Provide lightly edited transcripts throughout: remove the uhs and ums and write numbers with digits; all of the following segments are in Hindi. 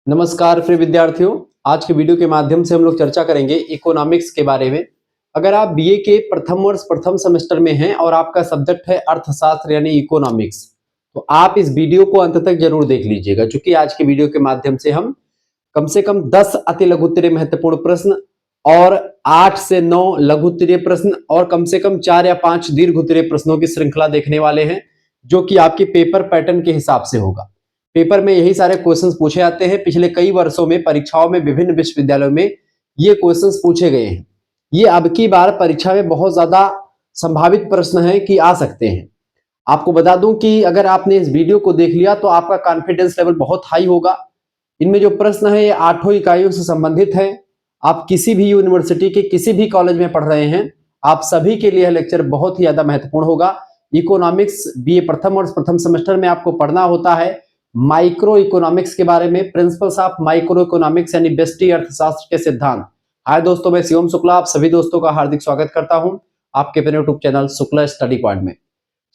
नमस्कार प्रिय विद्यार्थियों। आज के वीडियो के माध्यम से हम लोग चर्चा करेंगे इकोनॉमिक्स के बारे में। अगर आप बीए के प्रथम वर्ष प्रथम सेमेस्टर में हैं और आपका सब्जेक्ट है अर्थशास्त्र यानी इकोनॉमिक्स, तो आप इस वीडियो को अंत तक जरूर देख लीजिएगा, क्योंकि आज के वीडियो के माध्यम से कम 10 अति लघु उत्तरीय महत्वपूर्ण प्रश्न और 8 से 9 लघु उत्तरीय प्रश्न और कम से कम 4 या 5 दीर्घ उत्तरीय प्रश्नों की श्रृंखला देखने वाले हैं, जो कि आपकी पेपर पैटर्न के हिसाब से होगा। पेपर में यही सारे क्वेश्चंस पूछे जाते हैं। पिछले कई वर्षों में परीक्षाओं में विभिन्न विश्वविद्यालयों में ये क्वेश्चंस पूछे गए हैं। ये अब की बार परीक्षा में बहुत ज्यादा संभावित प्रश्न है कि आ सकते हैं। आपको बता दूं कि अगर आपने इस वीडियो को देख लिया तो आपका कॉन्फिडेंस लेवल बहुत हाई होगा। इनमें जो प्रश्न है ये 8 इकाइयों से संबंधित है। आप किसी भी यूनिवर्सिटी के किसी भी कॉलेज में पढ़ रहे हैं, आप सभी के लिए लेक्चर बहुत ही ज्यादा महत्वपूर्ण होगा। इकोनॉमिक्स बीए प्रथम और प्रथम सेमेस्टर में आपको पढ़ना होता है माइक्रो इकोनॉमिक्स के बारे में, प्रिंसिपल्स ऑफ माइक्रो इकोनॉमिक्स यानी व्यष्टि अर्थशास्त्र के सिद्धांत। हाय दोस्तों, मैं शिवम शुक्ला आप सभी दोस्तों का हार्दिक स्वागत करता हूं आपके अपने YouTube channel Shukla study point में।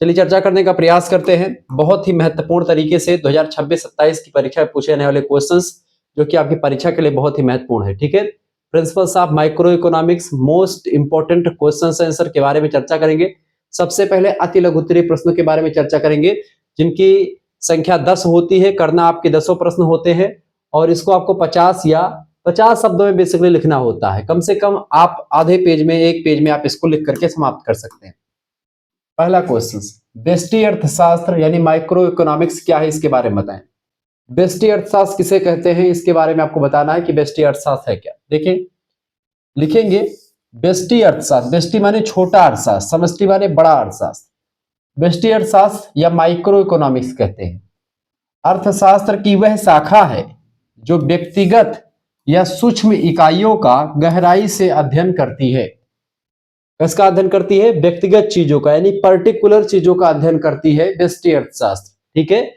चलिए चर्चा करने का प्रयास करते हैं बहुत ही महत्वपूर्ण तरीके से 2026-27 की परीक्षा में पूछे जाने वाले क्वेश्चंस, जो कि आपकी परीक्षा के लिए बहुत ही महत्वपूर्ण है। ठीक है, principles of micro economics, most important question answer के बारे में चर्चा करेंगे। सबसे पहले अति लघु उत्तरीय प्रश्नों के बारे में चर्चा करेंगे, जिनकी संख्या 10 होती है। करना आपके 10 प्रश्न होते हैं और इसको आपको 50 शब्दों में बेसिकली लिखना होता है। कम से कम आप आधे पेज में, एक पेज में आप इसको लिख करके समाप्त कर सकते हैं। पहला क्वेश्चन, व्यष्टि अर्थशास्त्र यानी माइक्रो इकोनॉमिक्स क्या है, इसके बारे में बताएं। व्यष्टि अर्थशास्त्र किसे कहते हैं, इसके बारे में आपको बताना है कि व्यष्टि अर्थशास्त्र है क्या। देखिए, लिखेंगे व्यष्टि अर्थशास्त्र। व्यष्टि माने छोटा अर्थशास्त्र, समष्टि माने बड़ा अर्थशास्त्र। व्यष्टि अर्थशास्त्र या माइक्रो इकोनॉमिक्स कहते हैं अर्थशास्त्र की वह शाखा है जो व्यक्तिगत या सूक्ष्म इकाइयों का गहराई से अध्ययन करती है। किसका अध्ययन करती है? व्यक्तिगत चीजों का, यानी पर्टिकुलर चीजों का अध्ययन करती है व्यष्टि अर्थशास्त्र। ठीक है,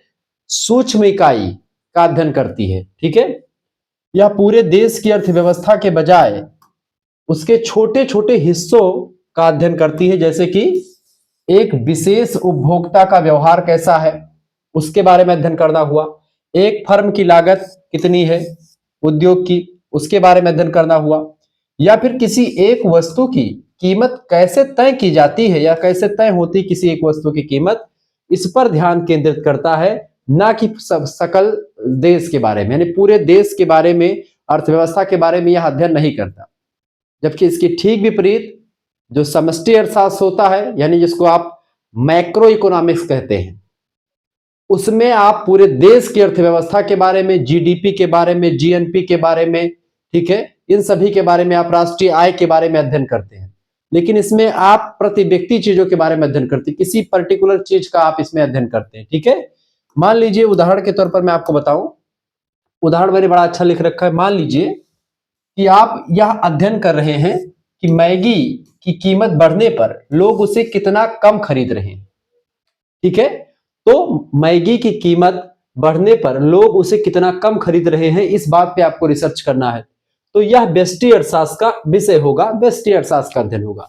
सूक्ष्म इकाई का अध्ययन करती है। ठीक है, यह पूरे देश की अर्थव्यवस्था के बजाय उसके छोटे छोटे हिस्सों का अध्ययन करती है, जैसे कि एक विशेष उपभोक्ता का व्यवहार कैसा है उसके बारे में अध्ययन करना हुआ, एक फर्म की लागत कितनी है उद्योग की उसके बारे में अध्ययन करना हुआ, या फिर किसी एक वस्तु की कीमत कैसे तय की जाती है या कैसे तय होती किसी एक वस्तु की कीमत, इस पर ध्यान केंद्रित करता है, ना कि सकल देश के बारे में, यानी पूरे देश के बारे में, अर्थव्यवस्था के बारे में यह अध्ययन नहीं करता। जबकि इसकी ठीक विपरीत जो समष्टि अर्थशास्त्र होता है, यानी जिसको आप मैक्रो इकोनॉमिक्स कहते हैं, उसमें आप पूरे देश की अर्थव्यवस्था के बारे में, जीडीपी के बारे में, जीएनपी के बारे में, ठीक है, इन सभी के बारे में, आप राष्ट्रीय आय के बारे में अध्ययन करते हैं। लेकिन इसमें आप प्रति व्यक्ति चीजों के बारे में अध्ययन करते हैं, किसी पर्टिकुलर चीज का आप इसमें अध्ययन करते हैं। ठीक है, मान लीजिए उदाहरण के तौर पर मैं आपको बताऊं, उदाहरण मैंने बड़ा अच्छा लिख रखा है। मान लीजिए कि आप यह अध्ययन कर रहे हैं कि मैगी की कीमत बढ़ने पर लोग उसे कितना कम खरीद रहे हैं। ठीक है, तो मैगी की कीमत बढ़ने पर लोग उसे कितना कम खरीद रहे हैं, इस बात पे आपको रिसर्च करना है। तो यह व्यष्टि अर्थशास्त्र का विषय होगा, व्यष्टि अर्थशास्त्र का अध्ययन होगा।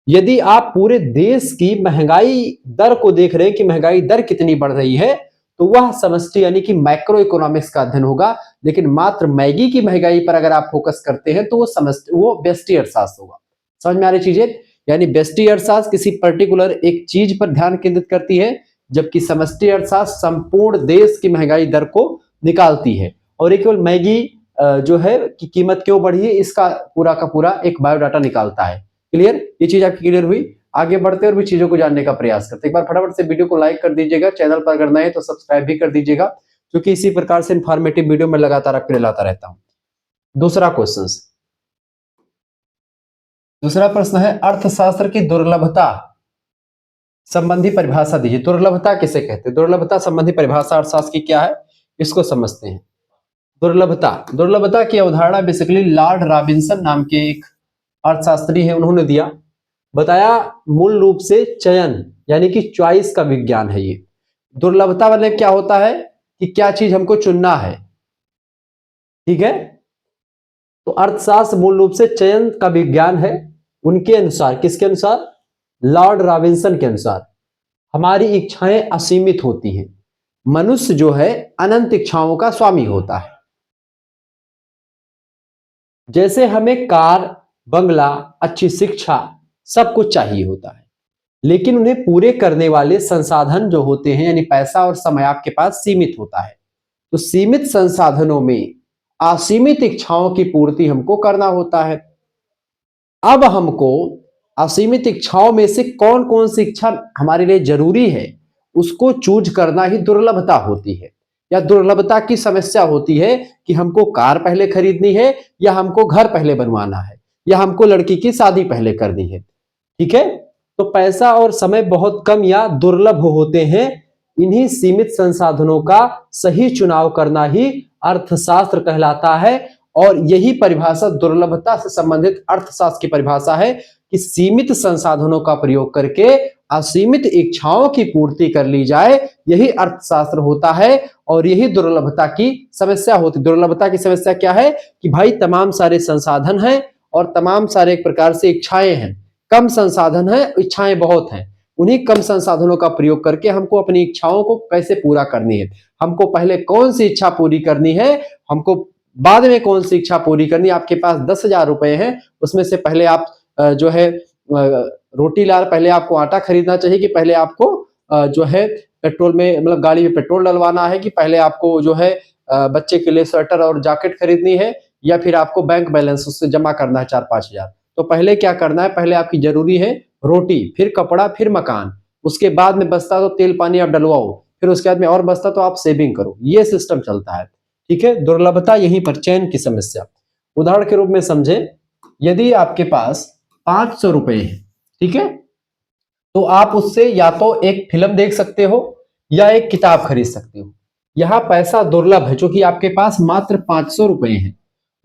यदि आप पूरे देश की महंगाई दर को देख रहे हैं कि महंगाई दर कितनी बढ़ रही है, तो वह समष्टि यानी कि मैक्रो इकोनॉमिक्स का अध्ययन होगा। लेकिन मात्र मैगी की महंगाई पर अगर आप फोकस करते हैं तो वो व्यष्टि अर्थशास्त्र होगा। समझ में आ रही चीजें? यानी व्यष्टि अर्थशास्त्र किसी पर्टिकुलर एक चीज पर ध्यान केंद्रित करती है, जबकि समष्टि अर्थशास्त्र संपूर्ण देश की महंगाई दर को निकालती है। और एक केवल मैगी जो है कि कीमत क्यों बढ़ी है, इसका पूरा का पूरा एक बायोडाटा निकालता है। क्लियर? ये चीज आपकी क्लियर हुई? आगे बढ़ते और भी चीजों को जानने का प्रयास करते। एक बार फटाफट से वीडियो को लाइक कर दीजिएगा, चैनल पर अगर नए तो सब्सक्राइब भी कर दीजिएगा, क्योंकि इसी प्रकार से इंफॉर्मेटिव वीडियो में लगातार आपके लिए लाता रहता हूं। दूसरा क्वेश्चन, दूसरा प्रश्न है अर्थशास्त्र की दुर्लभता संबंधी परिभाषा दीजिए। दुर्लभता किसे कहते हैं? दुर्लभता संबंधी परिभाषा अर्थशास्त्र की क्या है, इसको समझते हैं। दुर्लभता, दुर्लभता की अवधारणा बेसिकली लॉर्ड रॉबिन्सन नाम के एक अर्थशास्त्री है, उन्होंने दिया। बताया मूल रूप से चयन यानी कि चॉइस का विज्ञान है ये। दुर्लभता मतलब क्या होता है कि क्या चीज हमको चुनना है। ठीक है, तो अर्थशास्त्र मूल रूप से चयन का विज्ञान है। उनके अनुसार, किसके अनुसार? लॉर्ड रॉबिन्सन के अनुसार हमारी इच्छाएं असीमित होती हैं, मनुष्य जो है अनंत इच्छाओं का स्वामी होता है। जैसे हमें कार, बंगला, अच्छी शिक्षा सब कुछ चाहिए होता है, लेकिन उन्हें पूरे करने वाले संसाधन जो होते हैं यानी पैसा और समय आपके पास सीमित होता है। तो सीमित संसाधनों में असीमित इच्छाओं की पूर्ति हमको करना होता है। अब हमको असीमित इच्छाओं में से कौन कौन सी इच्छा हमारे लिए जरूरी है उसको चूज करना ही दुर्लभता होती है, या दुर्लभता की समस्या होती है कि हमको कार पहले खरीदनी है, या हमको घर पहले बनवाना है, या हमको लड़की की शादी पहले करनी है। ठीक है, तो पैसा और समय बहुत कम या दुर्लभ होते हैं। इन्हीं सीमित संसाधनों का सही चुनाव करना ही अर्थशास्त्र कहलाता है। और यही परिभाषा दुर्लभता से संबंधित अर्थशास्त्र की परिभाषा है कि सीमित संसाधनों का प्रयोग करके असीमित इच्छाओं की पूर्ति कर ली जाए, यही अर्थशास्त्र होता है। और यही दुर्लभता की समस्या होती। दुर्लभता की समस्या क्या है कि भाई तमाम सारे संसाधन हैं और तमाम सारे एक प्रकार से इच्छाएं हैं, कम संसाधन है, इच्छाएं बहुत हैं। उन्हीं कम संसाधनों का प्रयोग करके हमको अपनी इच्छाओं को कैसे पूरा करनी है, हमको पहले कौन सी इच्छा पूरी करनी है, हमको बाद में कौन सी इच्छा पूरी करनी। आपके पास 10,000 रुपए हैं, उसमें से पहले आप जो है रोटी ला, पहले आपको आटा खरीदना चाहिए कि पहले आपको जो है पेट्रोल में मतलब गाड़ी में पेट्रोल डलवाना है, कि पहले आपको जो है बच्चे के लिए स्वेटर और जैकेट खरीदनी है, या फिर आपको बैंक बैलेंस उससे जमा करना है 4-5 हजार। तो पहले क्या करना है, पहले आपकी जरूरी है रोटी, फिर कपड़ा, फिर मकान, उसके बाद में बचता तो तेल पानी आप डलवाओ, फिर उसके बाद में और बचता तो आप सेविंग करो। ये सिस्टम चलता है। ठीक है, दुर्लभता यहीं पर, चयन की समस्या। उदाहरण के रूप में समझे, यदि आपके पास 500 रुपए है, ठीक है, तो आप उससे या तो एक फिल्म देख सकते हो या एक किताब खरीद सकते हो। यहां पैसा दुर्लभ है, जो कि आपके पास मात्र 500 रुपए है।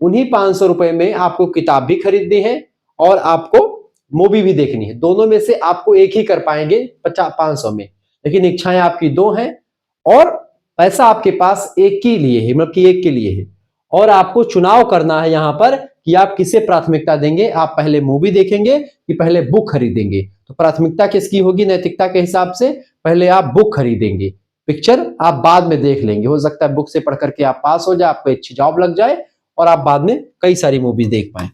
उन्हीं 500 रुपए में आपको किताब भी खरीदनी है और आपको मूवी भी देखनी है। दोनों में से आपको एक ही कर पाएंगे 500 में, लेकिन इच्छाएं आपकी दो हैं और पैसा आपके पास एक के लिए है, मतलब कि एक के लिए है। और आपको चुनाव करना है यहां पर कि आप किसे प्राथमिकता देंगे। आप पहले मूवी देखेंगे कि पहले बुक खरीदेंगे। तो प्राथमिकता किसकी होगी नैतिकता के हिसाब से, पहले आप बुक खरीदेंगे, पिक्चर आप बाद में देख लेंगे। हो सकता है बुक से पढ़ करके आप पास हो जाए, आपको अच्छी जॉब लग जाए और आप बाद में कई सारी मूवीज देख पाए।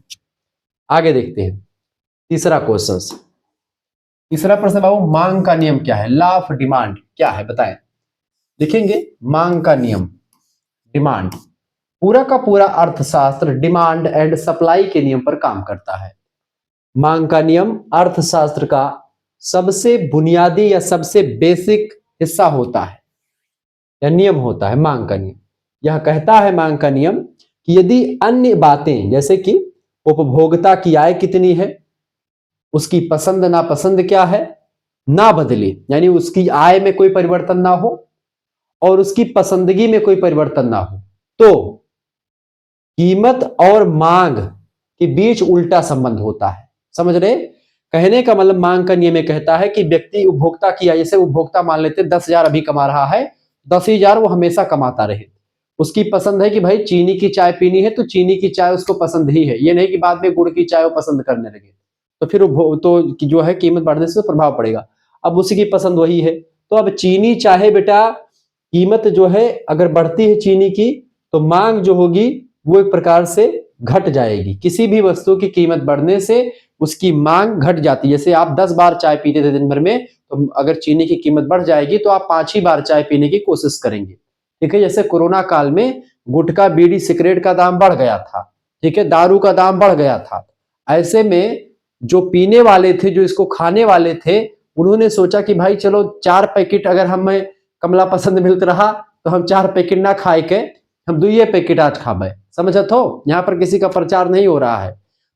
आगे देखते हैं तीसरा क्वेश्चन। तीसरा प्रश्न बाबू, मांग का नियम क्या है, लॉ ऑफ डिमांड क्या है बताएं। लिखेंगे मांग का नियम, डिमांड। पूरा का पूरा अर्थशास्त्र डिमांड एंड सप्लाई के नियम पर काम करता है। मांग का नियम अर्थशास्त्र का सबसे बुनियादी या सबसे बेसिक हिस्सा होता है या नियम होता है। मांग का नियम यह कहता है, मांग का नियम, कि यदि अन्य बातें जैसे कि उपभोक्ता की आय कितनी है, उसकी पसंद नापसंद क्या है, ना बदले, यानी उसकी आय में कोई परिवर्तन ना हो और उसकी पसंदगी में कोई परिवर्तन ना हो, तो कीमत और मांग के बीच उल्टा संबंध होता है। समझ रहे, कहने का मतलब मांग का नियम कहता है कि व्यक्ति उपभोक्ता की आय, जैसे उपभोक्ता मान लेते 10,000 अभी कमा रहा है, 10,000 वो हमेशा कमाता रहे। उसकी पसंद है कि भाई चीनी की चाय पीनी है तो चीनी की चाय उसको पसंद ही है, ये नहीं कि बाद में गुड़ की चाय वो पसंद करने लगे, तो फिर तो जो है कीमत बढ़ने से प्रभाव पड़ेगा। अब उसी की पसंद वही है, तो अब चीनी चाहे बेटा, कीमत जो है अगर बढ़ती है चीनी की, तो मांग जो होगी वो एक प्रकार से घट जाएगी। किसी भी वस्तु की कीमत बढ़ने से उसकी मांग घट जाती है। जैसे आप 10 बार चाय पीते थे दिन भर में, तो अगर चीनी की कीमत बढ़ जाएगी तो आप 5 ही बार चाय पीने की कोशिश करेंगे। ठीक है, जैसे कोरोना काल में गुटखा बीड़ी सिगरेट का दाम बढ़ गया था, ठीक है, दारू का दाम बढ़ गया था। ऐसे में जो पीने वाले थे, जो इसको खाने वाले थे, उन्होंने सोचा कि भाई चलो 4 पैकेट अगर हमें कमला पसंद मिलता रहा तो हम 4 पैकेट ना खाए के हम 2 पैकेट आज खाबे। समझत हो, यहाँ पर किसी का प्रचार नहीं हो रहा है।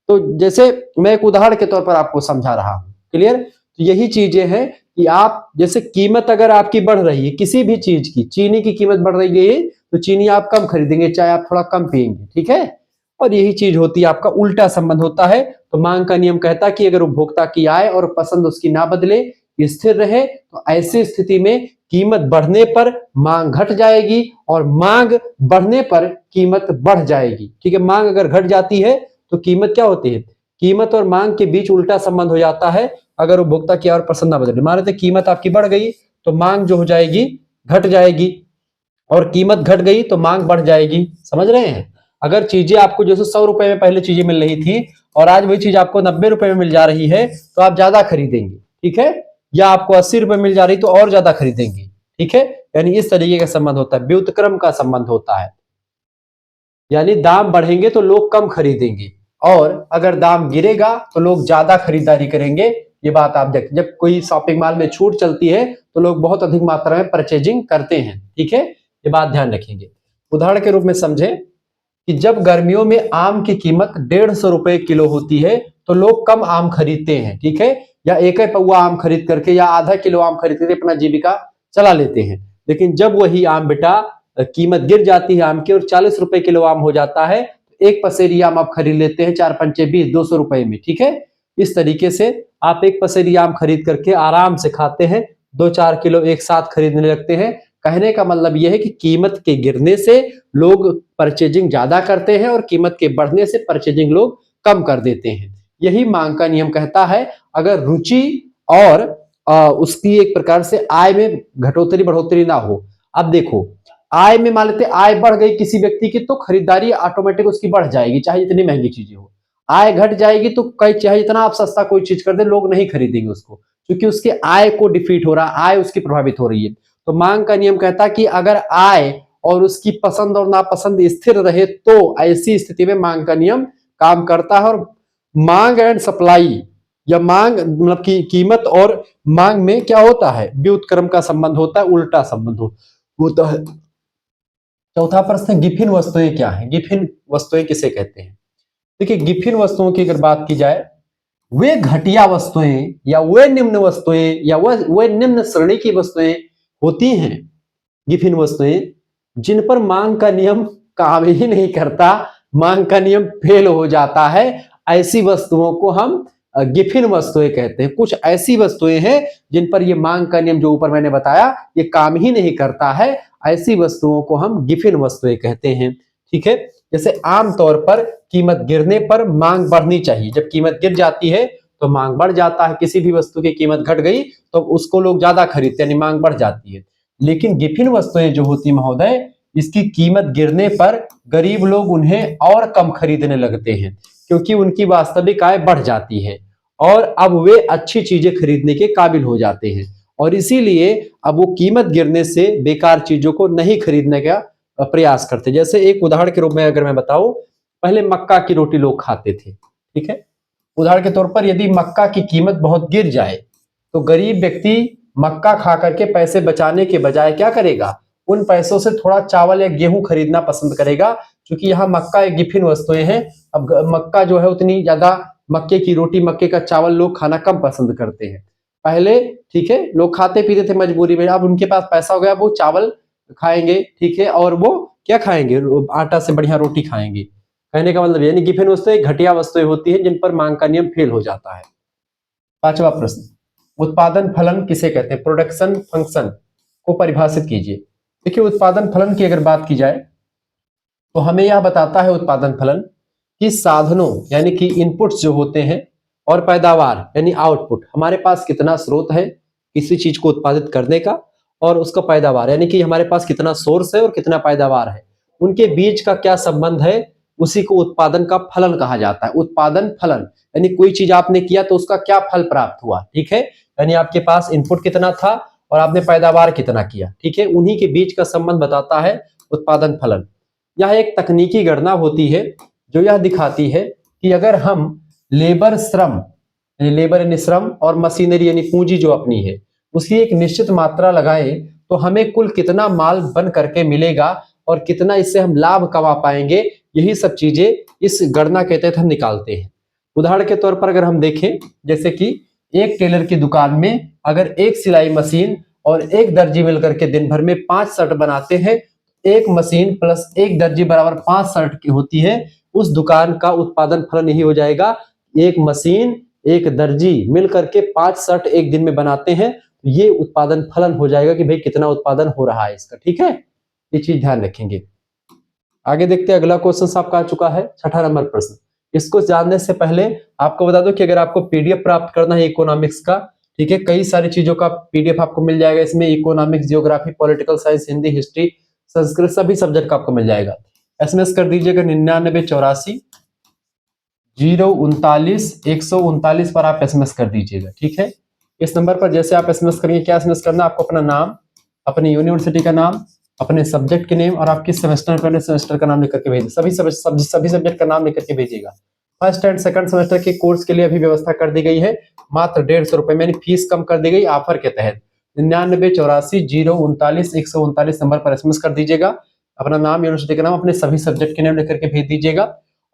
तो जैसे मैं एक उदाहरण के तौर पर आपको समझा रहा हूं, क्लियर। तो यही चीजें हैं कि आप जैसे कीमत अगर आपकी बढ़ रही है किसी भी चीज की, चीनी की कीमत बढ़ रही है तो चीनी आप कम खरीदेंगे, चाहे आप थोड़ा कम पिएंगे, ठीक है। और यही चीज होती है, आपका उल्टा संबंध होता है। तो मांग का नियम कहता है कि अगर उपभोक्ता की आय और पसंद उसकी ना बदले, स्थिर रहे, तो ऐसी स्थिति में कीमत बढ़ने पर मांग घट जाएगी और मांग बढ़ने पर कीमत बढ़ जाएगी। ठीक है, मांग अगर घट जाती है तो कीमत क्या होती है, कीमत और मांग के बीच उल्टा संबंध हो जाता है अगर उपभोक्ता की आय और पसंद ना बदले। मान लेते कीमत आपकी बढ़ गई तो मांग जो हो जाएगी घट जाएगी, और कीमत घट गई तो मांग बढ़ जाएगी। समझ रहे हैं। अगर चीजें आपको जैसे 100 रुपए में पहले चीजें मिल रही थी और आज वही चीज आपको 90 रुपए में मिल जा रही है तो आप ज्यादा खरीदेंगे, ठीक है। या आपको 80 रुपए मिल जा रही तो और ज्यादा खरीदेंगे, ठीक है। यानी इस तरीके का संबंध होता है, व्युत्क्रम का संबंध होता है। यानी दाम बढ़ेंगे तो लोग कम खरीदेंगे और अगर दाम गिरेगा तो लोग ज्यादा खरीदारी करेंगे। ये बात आप देख, जब कोई शॉपिंग मॉल में छूट चलती है तो लोग बहुत अधिक मात्रा में परचेजिंग करते हैं, ठीक है। ये बात ध्यान रखेंगे। उदाहरण के रूप में समझे कि जब गर्मियों में आम की कीमत 150 रुपए किलो होती है तो लोग कम आम खरीदते हैं, ठीक है। या एक पौवा आम खरीद करके या आधा किलो आम खरीद करके अपना जीविका चला लेते हैं। लेकिन जब वही आम बेटा कीमत गिर जाती है आम की और 40 रुपए किलो आम हो जाता है, एक पसेरी आम आप खरीद लेते हैं 4 पंचे 20, 200 रुपए में, ठीक है। इस तरीके से आप एक पसेरी आम खरीद करके आराम से खाते हैं, 2-4 किलो एक साथ खरीदने लगते हैं। कहने का मतलब यह है कि कीमत के गिरने से लोग परचेजिंग ज्यादा करते हैं और कीमत के बढ़ने से परचेजिंग लोग कम कर देते हैं। यही मांग का नियम कहता है। अगर रुचि और उसकी एक प्रकार से आय में घटोतरी बढ़ोतरी ना हो। अब देखो, आय में मान लेते आय बढ़ गई किसी व्यक्ति की तो खरीदारी ऑटोमेटिक उसकी बढ़ जाएगी, चाहे जितनी महंगी चीजें हो। आय घट जाएगी तो कई चाहे जितना आप सस्ता कोई चीज कर दे लोग नहीं खरीदेंगे उसको, क्योंकि उसके आय को डिफीट हो रहा है, आय उसकी प्रभावित हो रही है। तो मांग का नियम कहता है कि अगर आय और उसकी पसंद और नापसंद स्थिर रहे तो ऐसी स्थिति में मांग का नियम काम करता है। और मांग एंड सप्लाई या मांग मतलब की कीमत और मांग में क्या होता है, व्युत्क्रम का संबंध होता है, उल्टा संबंध होता है। चौथा प्रश्न, गिफिन वस्तुएं क्या है? गिफिन वस्तुएं किसे कहते हैं? देखिए, गिफिन वस्तुओं की अगर बात की जाए, वे घटिया वस्तुएं या वे निम्न वस्तुएं या वे निम्न श्रेणी की वस्तुएं होती हैं, गिफिन वस्तुएं जिन पर मांग का नियम काम ही नहीं करता, मांग का नियम फेल हो जाता है। ऐसी वस्तुओं को हम गिफिन वस्तुएं कहते हैं। कुछ ऐसी वस्तुएं हैं जिन पर ये मांग का नियम जो ऊपर मैंने बताया ये काम ही नहीं करता है, ऐसी वस्तुओं को हम गिफिन वस्तुएं कहते हैं, ठीक है। जैसे आमतौर पर कीमत गिरने पर मांग बढ़नी चाहिए, जब कीमत गिर जाती है तो मांग बढ़ जाता है। किसी भी वस्तु की कीमत घट गई तो उसको लोग ज्यादा खरीदते हैं, यानी मांग बढ़ जाती है। लेकिन गिफिन वस्तुएं जो होती महोदय, इसकी कीमत गिरने पर गरीब लोग उन्हें और कम खरीदने लगते हैं, क्योंकि उनकी वास्तविक आय बढ़ जाती है और अब वे अच्छी चीजें खरीदने के काबिल हो जाते हैं। और इसीलिए अब वो कीमत गिरने से बेकार चीजों को नहीं खरीदने का प्रयास करते। जैसे एक उदाहरण के रूप में अगर मैं बताऊं, पहले मक्का की रोटी लोग खाते थे, ठीक है। उदाहरण के तौर पर यदि मक्का की कीमत बहुत गिर जाए तो गरीब व्यक्ति मक्का खा करके पैसे बचाने के बजाय क्या करेगा, उन पैसों से थोड़ा चावल या गेहूं खरीदना पसंद करेगा, क्योंकि यहाँ मक्का एक गिफिन वस्तुएं हैं। अब मक्का जो है उतनी ज्यादा मक्के की रोटी, मक्के का चावल लोग खाना कम पसंद करते हैं। पहले ठीक है लोग खाते पीते थे मजबूरी में, अब उनके पास पैसा हो गया, वो चावल खाएंगे, ठीक है, और वो क्या खाएंगे, आटा से बढ़िया रोटी खाएंगे। कहने का मतलब यानी गिफिन वस्तुएं घटिया वस्तुएं होती हैं जिन पर मांग का नियम फेल हो जाता है। पांचवा प्रश्न, उत्पादन फलन किसे कहते हैं? प्रोडक्शन फंक्शन को परिभाषित कीजिए। देखिए, उत्पादन फलन की अगर बात की जाए तो हमें यह बताता है उत्पादन फलन कि साधनों यानी कि इनपुट्स जो होते हैं और पैदावार यानी आउटपुट, हमारे पास कितना स्रोत है किसी चीज को उत्पादित करने का, और उसका पैदावार यानी कि हमारे पास कितना सोर्स है और कितना पैदावार है, उनके बीच का क्या संबंध है, उसी को उत्पादन का फलन कहा जाता है। उत्पादन फलन यानी कोई चीज आपने किया तो उसका क्या फल प्राप्त हुआ, ठीक है। यानी आपके पास इनपुट कितना था और आपने पैदावार कितना किया, ठीक है, उन्हीं के बीच का संबंध बताता है उत्पादन फलन। यह एक तकनीकी गणना होती है जो यह दिखाती है कि अगर हम लेबर श्रम, लेबर यानी श्रम, और मशीनरी यानी पूंजी जो अपनी है उसकी एक निश्चित मात्रा लगाएं तो हमें कुल कितना माल बन करके मिलेगा और कितना इससे हम लाभ कमा पाएंगे, यही सब चीजें इस गणना के तहत हम निकालते हैं। उदाहरण के तौर पर अगर हम देखें, जैसे कि एक टेलर की दुकान में अगर एक सिलाई मशीन और एक दर्जी मिलकर के दिन भर में 5 शर्ट बनाते हैं, एक मशीन प्लस एक दर्जी बराबर 5 शर्ट की होती है, उस दुकान का उत्पादन फलन यही हो जाएगा। एक मशीन एक दर्जी मिलकर के 5 शर्ट एक दिन में बनाते हैं, तो ये उत्पादन फलन हो जाएगा कि भाई कितना उत्पादन हो रहा है इसका, ठीक है। ये चीज ध्यान रखेंगे। आगे देखते हैं, अगला क्वेश्चन आपका आ चुका है, 6ठा नंबर प्रश्न। इसको जानने से पहले आपको बता दो कि अगर आपको पीडीएफ प्राप्त करना है इकोनॉमिक्स का, ठीक है, कई सारी चीजों का पीडीएफ आपको मिल जाएगा इसमें, economics, geography, political science, Hindi, history, Sanskrit, सभी सब्जेक्ट का आपको मिल जाएगा। SMS कर दीजिएगा 9984 039 139 पर आप SMS कर दीजिएगा। ठीक है, इस नंबर पर जैसे आप SMS करेंगे, क्या SMS करना आपको, अपना नाम, अपनी यूनिवर्सिटी का नाम, अपने सब्जेक्ट के नेम और आप किस सेमेस्टर पहले सेमेस्टर का नाम लिख करके भेजिए। सभी सब्जेक्ट का नाम लिख करके भेजिएगा। फर्स्ट एंड सेकंड सेमेस्टर के कोर्स के लिए अभी व्यवस्था कर दी गई है, मात्र 150 रुपए में फीस कम कर दी गई ऑफर के तहत। 9984 039 139 नंबर पर SMS कर दीजिएगा, अपना नाम, यूनिवर्सिटी का नाम, अपने सभी सब्जेक्ट के नाम लिख करके भेज दीजिएगा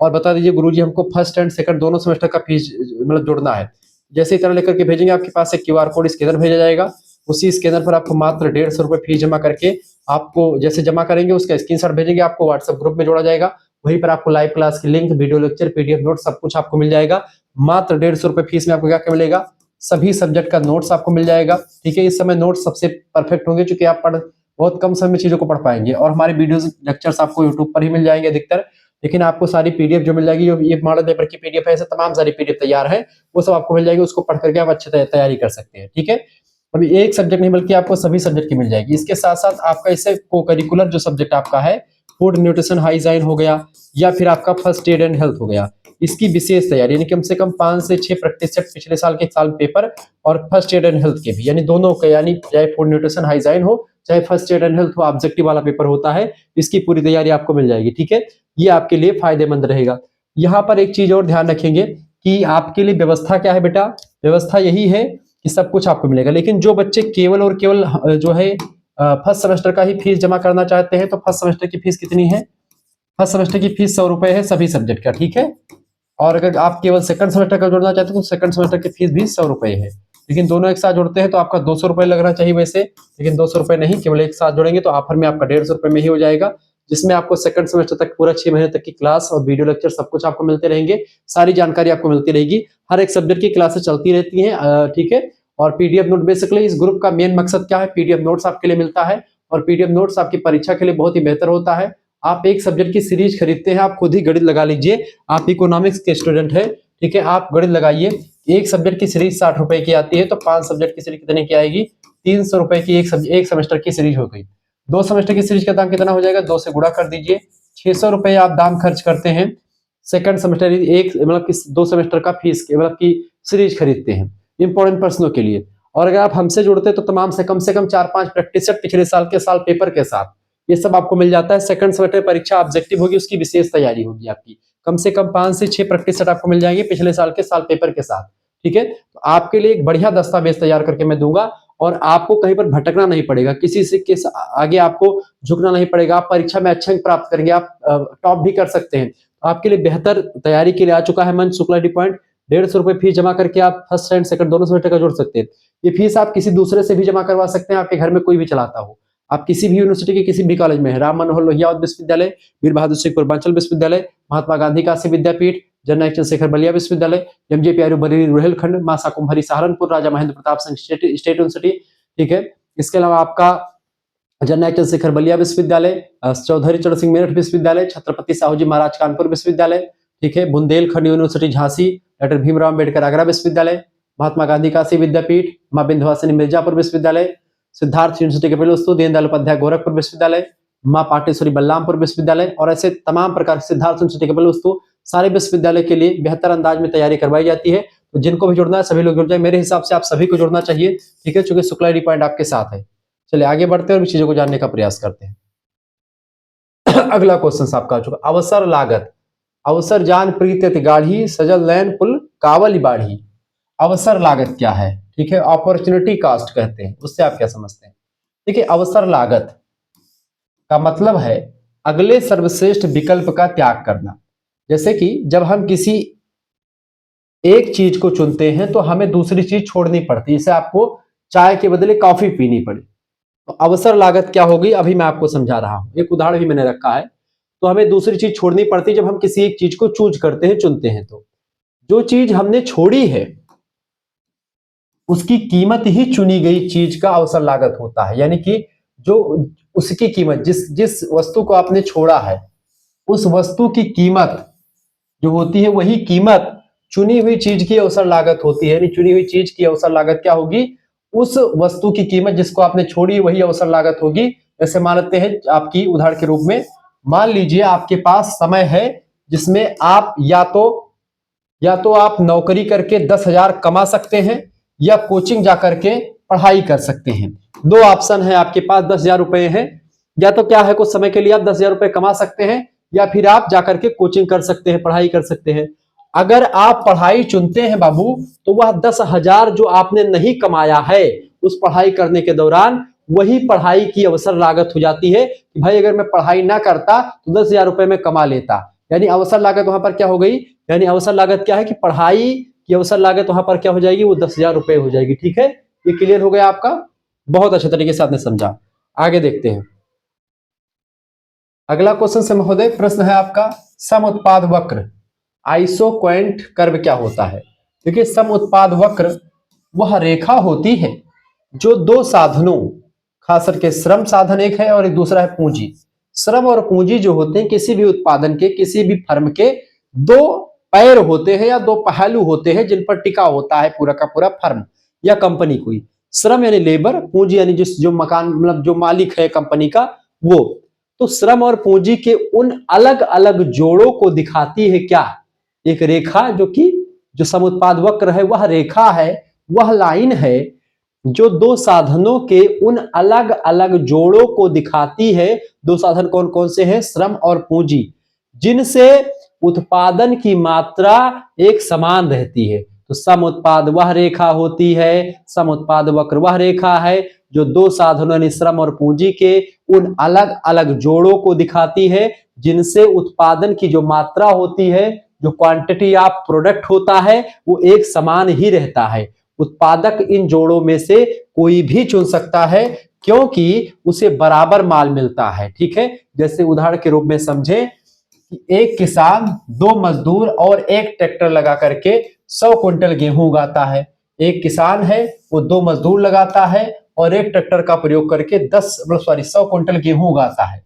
और बता दीजिए गुरुजी हमको फर्स्ट एंड सेकंड दोनों सेमेस्टर का फीस मतलब जोड़ना है। जैसे ही तरह लेकर के भेजेंगे, आपके पास एक QR कोड स्कैनर भेजा जाएगा, उसी स्कैनर पर आपको मात्र 150 रुपए फीस जमा करके, आपको जैसे जमा करेंगे उसका स्क्रीनशॉट भेजेंगे, आपको व्हाट्सएप ग्रुप में जोड़ा जाएगा। वहीं पर आपको लाइव क्लास की link, video lecture, PDF note सब कुछ आपको मिल जाएगा। मात्र 150 रुपए फीस में आपको क्या क्या मिलेगा, सभी सब्जेक्ट का नोट्स आपको मिल जाएगा। ठीक है, इस समय नोट्स सबसे परफेक्ट होंगे क्योंकि आप बहुत कम समय में चीजों को पढ़ पाएंगे और हमारे वीडियोस लेक्चर्स आपको यूट्यूब पर ही मिल जाएंगे अधिकतर, लेकिन आपको सारी PDF जो मिल जाएगी, ये मॉडल पेपर की PDF है, ऐसे तमाम सारी PDF तैयार है, वो सब आपको मिल जाएगी। उसको पढ़ करके आप अच्छे तैयारी कर सकते हैं। ठीक है, अभी एक सब्जेक्ट नहीं बल्कि आपको सभी सब्जेक्ट की मिल जाएगी। इसके साथ साथ आपका इससे को करिकुलर जो सब्जेक्ट आपका है, फूड न्यूट्रिशन हाइजीन हो गया या फिर आपका फर्स्ट एड एंड हेल्थ हो गया, इसकी विशेष तैयारी यानी कम से कम 5 से 6 प्रैक्टिस सेट पिछले साल के साल पेपर और फर्स्ट एड एंड हेल्थ के भी, यानी दोनों के, यानी चाहे फूड न्यूट्रिशन हाइजीन हो चाहे फर्स्ट एड एंड हेल्थ हो, ऑब्जेक्टिव वाला पेपर होता है, इसकी पूरी तैयारी आपको मिल जाएगी। ठीक है, ये आपके लिए फायदेमंद रहेगा। यहाँ पर एक चीज और ध्यान रखेंगे कि आपके लिए व्यवस्था क्या है बेटा, व्यवस्था यही है कि सब कुछ आपको मिलेगा, लेकिन जो बच्चे केवल और केवल जो है फर्स्ट सेमेस्टर का ही फीस जमा करना चाहते हैं, तो फर्स्ट सेमेस्टर की फीस कितनी है, फर्स्ट सेमेस्टर की फीस 100 रुपए है सभी सब्जेक्ट का। ठीक है, और अगर आप केवल सेकंड सेमेस्टर का जोड़ना चाहते हैं तो सेकंड सेमेस्टर की फीस भी 100 रुपए है, लेकिन दोनों एक साथ जोड़ते हैं तो आपका 200 रुपए लगना चाहिए वैसे, लेकिन 200 रुपए नहीं, केवल एक साथ जोड़ेंगे तो ऑफर में आपका 150 रुपए में ही हो जाएगा, जिसमें आपको सेकंड सेमेस्टर तक पूरा 6 महीने तक की क्लास और वीडियो लेक्चर सब कुछ आपको मिलते रहेंगे, सारी जानकारी आपको मिलती रहेगी, हर एक सब्जेक्ट की क्लासेस चलती रहती हैं। ठीक है, और PDF नोट, बेसिकली इस ग्रुप का मेन मकसद क्या है, PDF नोट्स आपके लिए मिलता है और PDF नोट्स आपकी परीक्षा के लिए बहुत ही बेहतर होता है। आप एक सब्जेक्ट की सीरीज खरीदते हैं, आप खुद ही गणित लगा लीजिए, आप इकोनॉमिक्स के स्टूडेंट है, ठीक है, आप गणित लगाइए, एक सब्जेक्ट की सीरीज 60 रुपए की आती है, तो 5 सब्जेक्ट की सीरीज कितने की आएगी, 300 रुपए की एक सेमेस्टर की सीरीज हो गई। 2 सेमेस्टर की सीरीज का दाम कितना हो जाएगा, 2 से गुणा कर दीजिए, 600 रुपए आप दाम खर्च करते हैं सेकंड सेमेस्टर, एक मतलब कि 2 सेमेस्टर का फीस मतलब की सीरीज खरीदते हैं इंपॉर्टेंट प्रश्नों के लिए। और अगर आप हमसे जुड़ते हैं तो तमाम से कम 4-5 प्रैक्टिस सेट पिछले साल के साल पेपर के साथ, ये सब आपको मिल जाता है। सेकंड सेमेस्टर परीक्षा ऑब्जेक्टिव होगी, उसकी विशेष तैयारी होगी आपकी, कम से कम 5 से 6 प्रैक्टिस सेट आपको मिल जाएंगे पिछले साल के साल पेपर के साथ। ठीक है, तो आपके लिए एक बढ़िया दस्तावेज तैयार करके मैं दूंगा और आपको कहीं पर भटकना नहीं पड़ेगा, किसी से के आगे आपको झुकना नहीं पड़ेगा, आप परीक्षा में अच्छे अंक प्राप्त करेंगे, आप टॉप भी कर सकते हैं। आपके लिए बेहतर तैयारी के लिए आ चुका है मंच शुक्ला पॉइंट। 150 रुपए फीस जमा करके आप फर्स्ट एंड सेकंड दोनों सेमेस्टर का जोड़ सकते हैं। ये फीस आप किसी दूसरे से भी जमा करवा सकते हैं, आपके घर में कोई भी चलाता हो, आप किसी भी यूनिवर्सिटी के किसी भी कॉलेज में है, राम मनोहर लोहिया विश्वविद्यालय, वीर बहादुर सिंह पूर्वांचल विश्वविद्यालय, महात्मा गांधी काशी विद्यापीठ, जननायक चंद्रशेखर बलिया विश्वविद्यालय, MJ प्यारू बरेली रुहेलखंड, मां शाकुंभरी सहारनपुर, राजा महेंद्र प्रताप सिंह स्टेट यूनिवर्सिटी। ठीक है, इसके अलावा आपका जननायक चंद्रशेखर बलिया विश्वविद्यालय, चौधरी चरण सिंह मेरठ विश्वविद्यालय, छत्रपति साहू जी महाराज कानपुर विश्वविद्यालय, ठीक है, बुंदेलखंड यूनिवर्सिटी झांसी, डॉक्टर भीमराव अम्बेडकर आगरा विश्वविद्यालय, महात्मा गांधी काशी विद्यापीठ, मां विंध्यवासिनी मिर्जापुर विश्वविद्यालय, सिद्धार्थ यूनिवर्सिटी कपिलवस्तु, दीनदयाल उपाध्याय गोरखपुर विश्वविद्यालय, मां पाटेश्वरी बलरामपुर विश्वविद्यालय, और ऐसे तमाम प्रकार सिद्धार्थ यूनिवर्सिटी कपिलवस्तु सारे विश्वविद्यालय के लिए बेहतर अंदाज में तैयारी करवाई जाती है। तो जिनको भी जुड़ना है सभी लोग जुड़ जाए, मेरे हिसाब से आप सभी को जुड़ना चाहिए। ठीक है, चूंकि शुक्ला पॉइंट आपके साथ है। चलिए आगे बढ़ते हैं और चीजों को जानने का प्रयास करते हैं। अगला क्वेश्चन आपका आ चुका, अवसर लागत, अवसर जान प्रीत अति गाढ़ी, सजल नयन पुल कावली बाढ़ी। अवसर लागत क्या है, ठीक है, अपॉर्चुनिटी कॉस्ट कहते हैं, उससे आप क्या समझते हैं। देखिए, अवसर लागत का मतलब है अगले सर्वश्रेष्ठ विकल्प का त्याग करना। जैसे कि जब हम किसी एक चीज को चुनते हैं तो हमें दूसरी चीज छोड़नी पड़ती है, जैसे आपको चाय के बदले कॉफी पीनी पड़े, तो अवसर लागत क्या होगी, अभी मैं आपको समझा रहा हूं, एक उदाहरण भी मैंने रखा है। तो हमें दूसरी चीज छोड़नी पड़ती है जब हम किसी एक चीज को चूज करते हैं, चुनते हैं, तो जो चीज हमने छोड़ी है उसकी कीमत ही चुनी गई चीज का अवसर लागत होता है। यानी कि जो उसकी कीमत, जिस वस्तु को आपने छोड़ा है उस वस्तु की कीमत जो होती है वही कीमत चुनी हुई चीज की अवसर लागत होती है। यानी चुनी हुई चीज की अवसर लागत क्या होगी, उस वस्तु की कीमत जिसको आपने छोड़ी वही अवसर लागत होगी। जैसे मान लेते हैं आपकी उदाहरण के रूप में मान लीजिए आपके पास समय है जिसमें आप या तो आप नौकरी करके 10,000 कमा सकते हैं या कोचिंग जा करके पढ़ाई कर सकते हैं। दो ऑप्शन है आपके पास, 10,000 रुपए हैं, या तो क्या है कुछ समय के लिए आप 10,000 रुपए कमा सकते हैं या फिर आप जाकर के कोचिंग कर सकते हैं, पढ़ाई कर सकते हैं। अगर आप पढ़ाई चुनते हैं बाबू, तो वह 10,000 जो आपने नहीं कमाया है उस पढ़ाई करने के दौरान, वही पढ़ाई की अवसर लागत हो जाती है कि भाई अगर मैं पढ़ाई ना करता तो 10,000 रुपए में कमा लेता। यानी अवसर लागत वहां पर क्या हो गई, यानी अवसर लागत क्या है कि पढ़ाई की अवसर लागत वहां पर क्या हो जाएगी, वो 10,000 रुपए हो जाएगी। ठीक है, ये क्लियर हो गया आपका, बहुत अच्छे तरीके से आपने समझा। आगे देखते हैं अगला क्वेश्चन से महोदय, प्रश्न है आपका सम उत्पाद वक्र आइसोक्वेंट कर्व क्या होता है। देखिए सम उत्पाद वक्र वह रेखा होती है जो दो साधनों, खास करके श्रम साधन एक है और एक दूसरा है पूंजी। श्रम और पूंजी जो होते हैं किसी भी उत्पादन के, किसी भी फर्म के दो पैर होते हैं या दो पहलू होते हैं जिन पर टिका होता है पूरा का पूरा फर्म या कंपनी कोई। श्रम यानी लेबर, पूंजी यानी जो मकान मतलब जो मालिक है कंपनी का वो। तो श्रम और पूंजी के उन अलग अलग जोड़ों को दिखाती है क्या, एक रेखा, जो कि जो समुत्पाद वक्र है वह रेखा है, वह लाइन है जो दो साधनों के उन अलग अलग जोड़ों को दिखाती है। दो साधन कौन कौन से हैं, श्रम और पूंजी, जिनसे उत्पादन की मात्रा एक समान रहती है। तो सम उत्पाद वह रेखा होती है, सम उत्पाद वक्र वह रेखा है जो दो साधनों यानी श्रम और पूंजी के उन अलग अलग जोड़ों को दिखाती है, जिनसे उत्पादन की जो मात्रा होती है, जो क्वांटिटी ऑफ प्रोडक्ट होता है, वो एक समान ही रहता है। उत्पादक इन जोड़ों में से कोई भी चुन सकता है क्योंकि उसे बराबर माल मिलता है। ठीक है, जैसे उदाहरण के रूप में समझें कि एक किसान दो मजदूर और एक ट्रैक्टर लगा करके 100 क्विंटल गेहूं उगाता है। एक किसान है वो दो मजदूर लगाता है और एक ट्रैक्टर का प्रयोग करके 100 क्विंटल गेहूं उगाता है।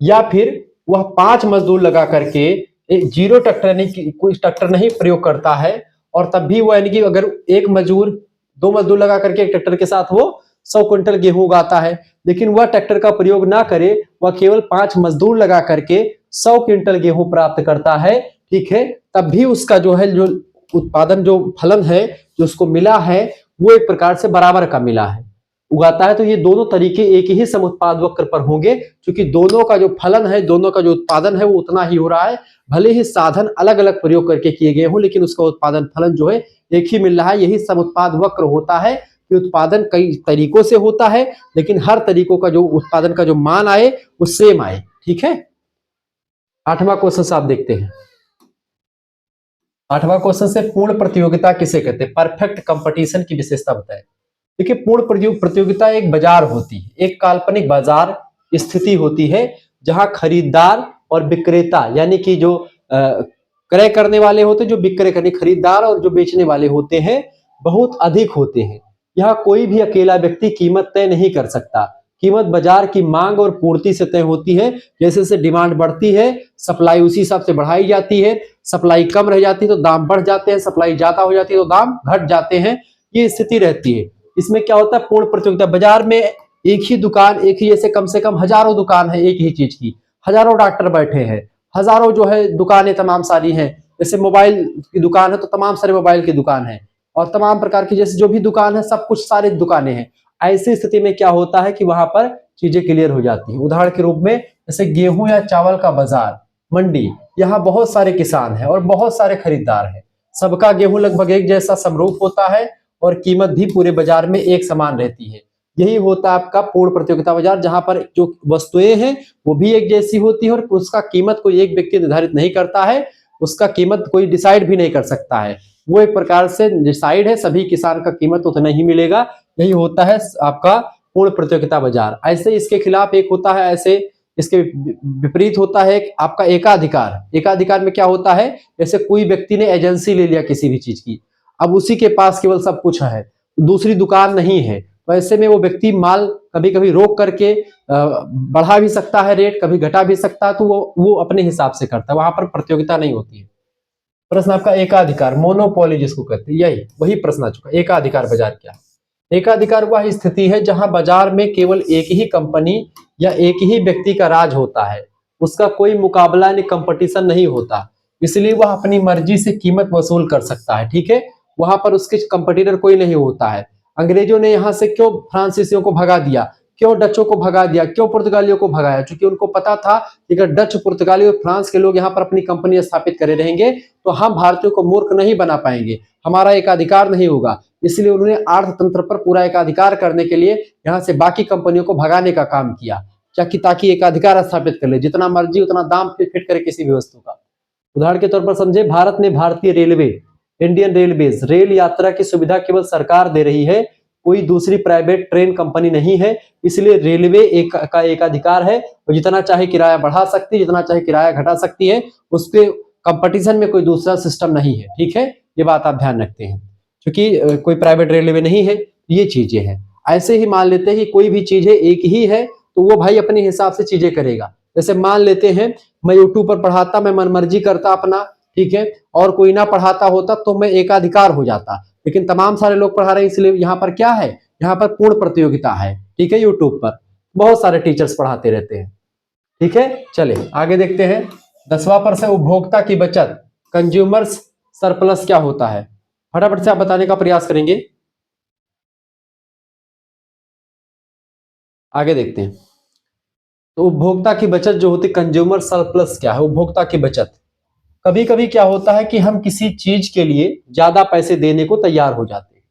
या फिर वह 5 मजदूर लगा करके एक जीरो ट्रैक्टर नहीं, कोई ट्रैक्टर नहीं प्रयोग करता है और तब भी वो यानी कि अगर एक मजदूर दो मजदूर लगा करके एक ट्रैक्टर के साथ वो 100 क्विंटल गेहूं उगाता है, लेकिन वह ट्रैक्टर का प्रयोग ना करे, वह केवल 5 मजदूर लगा करके 100 क्विंटल गेहूं प्राप्त करता है। ठीक है, तब भी उसका जो है जो उत्पादन जो फलन है जो उसको मिला है वो एक प्रकार से बराबर का मिला है, उगाता है। तो ये दोनों तरीके एक ही समुत्पाद वक्र पर होंगे क्योंकि दोनों का जो फलन है, दोनों का जो उत्पादन है वो उतना ही हो रहा है। भले ही साधन अलग अलग प्रयोग करके किए गए हों लेकिन उसका उत्पादन फलन जो है एक ही मिल रहा है। यही समुत्पाद वक्र होता है कि उत्पादन कई तरीकों से होता है लेकिन हर तरीकों का जो उत्पादन का जो मान आए वो सेम आए। ठीक है, 8वां क्वेश्चन आप देखते हैं। 8वां क्वेश्चन से पूर्ण प्रतियोगिता किसे कहते हैं, परफेक्ट कंपटीशन की विशेषता बताएं। देखिए पूर्ण प्रतियोगिता एक बाजार होती है, एक काल्पनिक बाजार स्थिति होती है जहां खरीदार और विक्रेता यानी कि जो क्रय करने वाले होते हैं, जो विक्रय करने खरीदार और जो बेचने वाले होते हैं बहुत अधिक होते हैं। यहाँ कोई भी अकेला व्यक्ति कीमत तय नहीं कर सकता। कीमत बाजार की मांग और पूर्ति से तय होती है। जैसे जैसे डिमांड बढ़ती है सप्लाई उसी हिसाब से बढ़ाई जाती है। सप्लाई कम रह जाती है तो दाम बढ़ जाते हैं, सप्लाई ज्यादा हो जाती है तो दाम घट जाते हैं। ये स्थिति रहती है। इसमें क्या होता है, पूर्ण प्रतियोगिता। बाजार में एक ही दुकान, एक ही जैसे कम से कम हजारों दुकान है एक ही चीज की, हजारों डॉक्टर बैठे हैं, हजारों जो है दुकानें तमाम सारी हैं। जैसे मोबाइल की दुकान है तो तमाम सारे मोबाइल की दुकान है और तमाम प्रकार की जैसे जो भी दुकान है सब कुछ सारी दुकानें हैं। ऐसी स्थिति में क्या होता है कि वहां पर चीजें क्लियर हो जाती है। उदाहरण के रूप में जैसे गेहूं या चावल का बाजार, मंडी, यहाँ बहुत सारे किसान हैं और बहुत सारे खरीदार हैं। सबका गेहूं लगभग एक जैसा समरूप होता है और कीमत भी पूरे बाजार में एक समान रहती है। यही होता है आपका पूर्ण प्रतियोगिता बाजार, जहां पर जो वस्तुएं हैं वो भी एक जैसी होती है और उसका कीमत कोई एक व्यक्ति निर्धारित नहीं करता है, उसका कीमत कोई डिसाइड भी नहीं कर सकता है। वो एक प्रकार से डिसाइड है, सभी किसान का कीमत उतना ही मिलेगा। यही होता है आपका पूर्ण प्रतियोगिता बाजार। ऐसे इसके खिलाफ एक होता है, ऐसे इसके विपरीत होता है आपका एकाधिकार। एकाधिकार में क्या होता है, जैसे कोई व्यक्ति ने एजेंसी ले लिया किसी भी चीज की, अब उसी के पास केवल सब कुछ है, दूसरी दुकान नहीं है, तो ऐसे में वो व्यक्ति माल कभी कभी रोक करके बढ़ा भी सकता है रेट, कभी घटा भी सकता है, तो वो अपने हिसाब से करता है, वहां पर प्रतियोगिता नहीं होती है। प्रश्न आपका एकाधिकार, मोनोपोली जिसको कहते हैं, यही वही प्रश्न आ चुका। एकाधिकार बाजार क्या है? एकाधिकार वह स्थिति है जहां बाजार में केवल एक ही कंपनी या एक ही व्यक्ति का राज होता है। उसका कोई मुकाबला यानी कंपटीशन नहीं होता, इसलिए वह अपनी मर्जी से कीमत वसूल कर सकता है। ठीक है, वहां पर उसके कंपटीटर कोई नहीं होता है। अंग्रेजों ने यहाँ से क्यों फ्रांसीसियों को भगा दिया, क्यों डचों को भगा दिया, क्यों पुर्तगालियों को भगाया? क्योंकि उनको पता था कि अगर डच, पुर्तगाली और फ्रांस के लोग यहाँ पर अपनी कंपनी स्थापित करे रहेंगे तो हम भारतीयों को मूर्ख नहीं बना पाएंगे, हमारा एक अधिकार नहीं होगा। इसलिए उन्होंने अर्थतंत्र पर पूरा एक अधिकार करने के लिए यहाँ से बाकी कंपनियों को भगाने का काम किया, क्या कि ताकि एक अधिकार स्थापित कर ले, जितना मर्जी उतना दाम फिट करे किसी भी वस्तु का। उदाहरण के तौर पर समझे, भारत में भारतीय रेलवे, इंडियन रेलवेज, रेल यात्रा की सुविधा केवल सरकार दे रही है, कोई दूसरी प्राइवेट ट्रेन कंपनी नहीं है। इसलिए रेलवे का एक अधिकार है, वो जितना चाहे किराया बढ़ा सकती है, जितना चाहे किराया घटा सकती है, उसके कंपटीशन में कोई दूसरा सिस्टम नहीं है। ठीक है, ये बात आप ध्यान रखते हैं, क्योंकि कोई प्राइवेट रेलवे नहीं है, ये चीजें हैं। ऐसे ही मान लेते हैं कि कोई भी चीज है एक ही है, तो वो भाई अपने हिसाब से चीजें करेगा। जैसे मान लेते हैं मैं यूट्यूब पर पढ़ाता, मैं मनमर्जी करता अपना, ठीक है, और कोई ना पढ़ाता होता तो मैं एकाधिकार हो जाता, लेकिन तमाम सारे लोग पढ़ा रहे हैं, इसलिए यहाँ पर क्या है, यहाँ पर पूर्ण प्रतियोगिता है। ठीक है, यूट्यूब पर बहुत सारे टीचर्स पढ़ाते रहते हैं। ठीक है, चले आगे देखते हैं। 10वां प्रश्न, उपभोक्ता की बचत, कंज्यूमर्स सरप्लस क्या होता है? फटाफट से आप बताने का प्रयास करेंगे। आगे देखते हैं। तो उपभोक्ता की बचत जो होती है, कंज्यूमर सरप्लस क्या है? उपभोक्ता की बचत, कभी कभी क्या होता है कि हम किसी चीज के लिए ज्यादा पैसे देने को तैयार हो जाते हैं।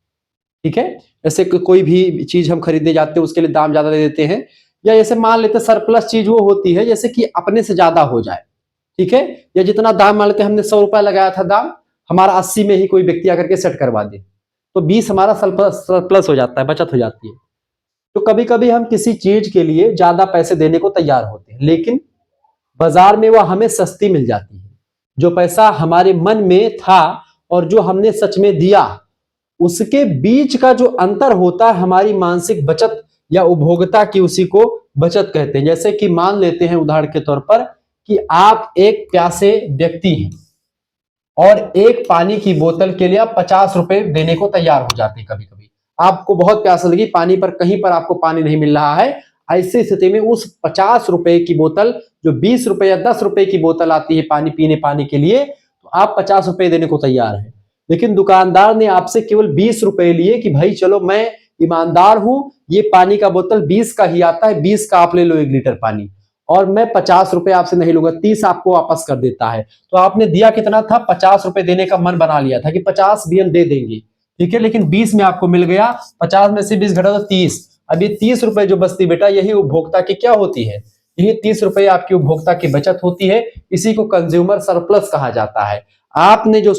ठीक है, जैसे कोई भी चीज हम खरीदने जाते हैं उसके लिए दाम ज्यादा दे देते हैं, या जैसे मान लेते हैं सरप्लस चीज वो होती है जैसे कि अपने से ज्यादा हो जाए। ठीक है, या जितना दाम मान लेते हैं हमने 100 रुपया लगाया था दाम, हमारा 80 में ही कोई व्यक्ति आकर के सेट करवा दे, तो 20 हमारा सरप्लस हो जाता है, बचत हो जाती है। तो कभी कभी हम किसी चीज के लिए ज्यादा पैसे देने को तैयार होते हैं, लेकिन बाजार में वह हमें सस्ती मिल जाती है। जो पैसा हमारे मन में था और जो हमने सच में दिया, उसके बीच का जो अंतर होता है हमारी मानसिक बचत या उपभोक्ता की, उसी को बचत कहते हैं। जैसे कि मान लेते हैं उदाहरण के तौर पर कि आप एक प्यासे व्यक्ति हैं और एक पानी की बोतल के लिए आप 50 रुपए देने को तैयार हो जाते हैं। कभी कभी आपको बहुत प्यास लगी पानी पर, कहीं पर आपको पानी नहीं मिल रहा है, ऐसी स्थिति में उस 50 रुपए की बोतल जो 20 रुपए या 10 रुपए की बोतल आती है पानी के लिए, तो आप 50 रुपए देने को तैयार हैं। लेकिन दुकानदार ने आपसे केवल 20 रुपए लिए कि भाई चलो मैं ईमानदार हूं, ये पानी का बोतल 20 का ही आता है, 20 का आप ले लो 1 लीटर पानी, और मैं 50 रुपए आपसे नहीं लूंगा, 30 आपको वापस कर देता है। तो आपने दिया कितना था, 50 रुपए देने का मन बना लिया था कि 50 भी हम दे देंगे। ठीक है, लेकिन 20 में आपको मिल गया, 50 में से 20 घटा तो 30। अब ये 30 रुपए जो बचती बेटा, यही उपभोक्ता की क्या होती है, यही 30 रुपए आपकी उपभोक्ता की बचत होती है। इसी को कंज्यूमर सरप्लस कहा जाता है। आपने जो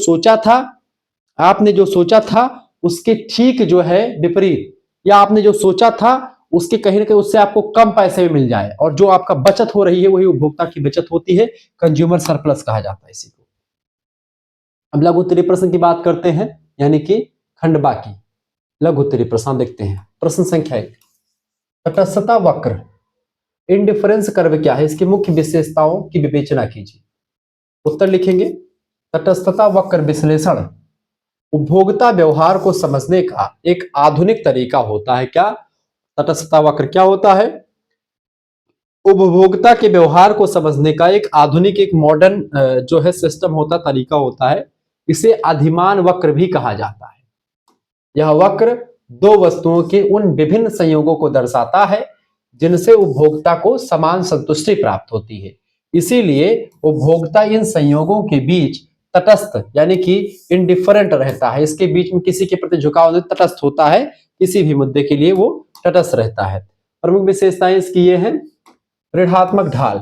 सोचा था उसके ठीक जो है विपरीत, या आपने जो सोचा था उसके कहीं ना कहीं उससे आपको कम पैसे में मिल जाए, और जो आपका बचत हो रही है वही उपभोक्ता की बचत होती है, कंज्यूमर सरप्लस कहा जाता है इसी को। अब लघु उत्तरीय प्रश्न की बात करते हैं, यानी कि खंडवा की लघु उत्तरीय प्रश्न देखते हैं। प्रश्न संख्या 1, तटस्थता वक्र, इंडिफरेंस कर्व क्या है, इसकी मुख्य विशेषताओं की विवेचना कीजिए। उत्तर लिखेंगे, तटस्थता वक्र विश्लेषण उपभोक्ता व्यवहार को समझने का एक आधुनिक तरीका होता है। क्या तटस्थता वक्र क्या होता है? उपभोक्ता के व्यवहार को समझने का एक आधुनिक, एक मॉडर्न जो है सिस्टम होता, तरीका होता है। इसे अधिमान वक्र भी कहा जाता है। यह वक्र दो वस्तुओं के उन विभिन्न संयोगों को दर्शाता है जिनसे उपभोक्ता को समान संतुष्टि प्राप्त होती है। इसीलिए उपभोक्ता इन संयोगों के बीच तटस्थ यानी कि इंडिफरेंट रहता है। इसके बीच में किसी के प्रति झुकाव नहीं, तटस्थ होता है, किसी भी मुद्दे के लिए वो तटस्थ रहता है। प्रमुख विशेषताएं इसकी ये है, ऋणात्मक ढाल।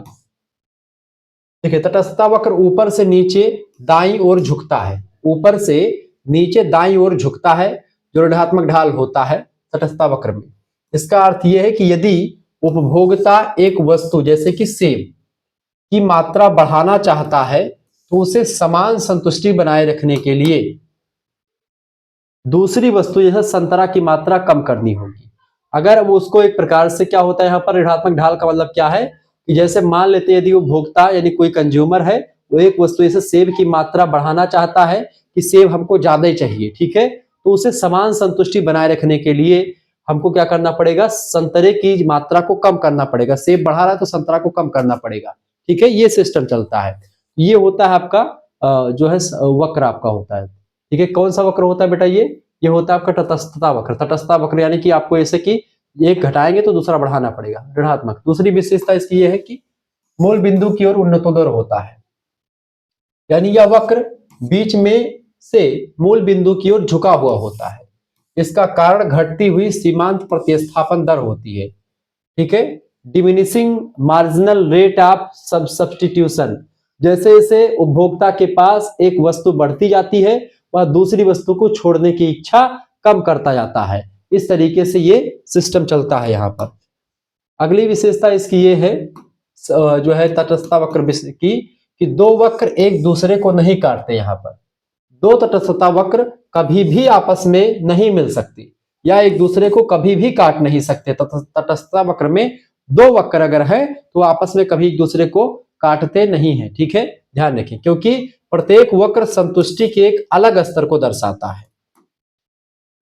देखिए, तटस्थता वक्र ऊपर से नीचे दाईं ओर झुकता है, ऊपर से नीचे दाईं ओर झुकता है, जो ऋणात्मक ढाल होता है तटस्थता वक्र में। इसका अर्थ यह है कि यदि उपभोक्ता एक वस्तु जैसे कि सेब की मात्रा बढ़ाना चाहता है तो उसे समान संतुष्टि बनाए रखने के लिए दूसरी वस्तु जैसे संतरा की मात्रा कम करनी होगी। अगर वो उसको एक प्रकार से क्या होता है, यहाँ पर ऋणात्मक ढाल का मतलब क्या है कि जैसे मान लेते हैं यदि उपभोक्ता यानी कोई कंज्यूमर है, वो एक वस्तु जैसे सेब की मात्रा बढ़ाना चाहता है कि सेब हमको ज्यादा ही चाहिए, ठीक है, तो उसे समान संतुष्टि बनाए रखने के लिए हमको क्या करना पड़ेगा, संतरे की मात्रा को कम करना पड़ेगा। सेब बढ़ा रहा है तो संतरा को कम करना पड़ेगा, ठीक है, ये सिस्टम चलता है। ये होता है आपका जो है वक्र आपका होता है। ठीक है, कौन सा वक्र होता है बेटा? ये होता है आपका तटस्थता वक्र। तटस्थता वक्र यानी कि आपको ऐसे कि एक घटाएंगे तो दूसरा बढ़ाना पड़ेगा, ऋणात्मक। दूसरी विशेषता इसकी ये है कि मूल बिंदु की ओर उन्नतोदर होता है, यानी यह वक्र बीच में से मूल बिंदु की ओर झुका हुआ होता है। इसका कारण घटती हुई सीमांत प्रतिस्थापन दर होती है। ठीक है, diminishing marginal rate of substitution. जैसे जैसे उपभोक्ता के पास एक वस्तु बढ़ती जाती है, वह दूसरी वस्तु को छोड़ने की इच्छा कम करता जाता है। इस तरीके से ये सिस्टम चलता है यहाँ पर। अगली विशेषता इसकी ये है जो है तटस्थता वक्र की, कि दो वक्र एक दूसरे को नहीं काटते। यहाँ पर दो तटस्थता वक्र कभी भी आपस में नहीं मिल सकती या एक दूसरे को कभी भी काट नहीं सकते। तटस्थता वक्र में दो वक्र अगर है तो आपस में कभी एक दूसरे को काटते नहीं है। ठीक है, ध्यान रखें, क्योंकि प्रत्येक वक्र संतुष्टि के एक अलग स्तर को दर्शाता है।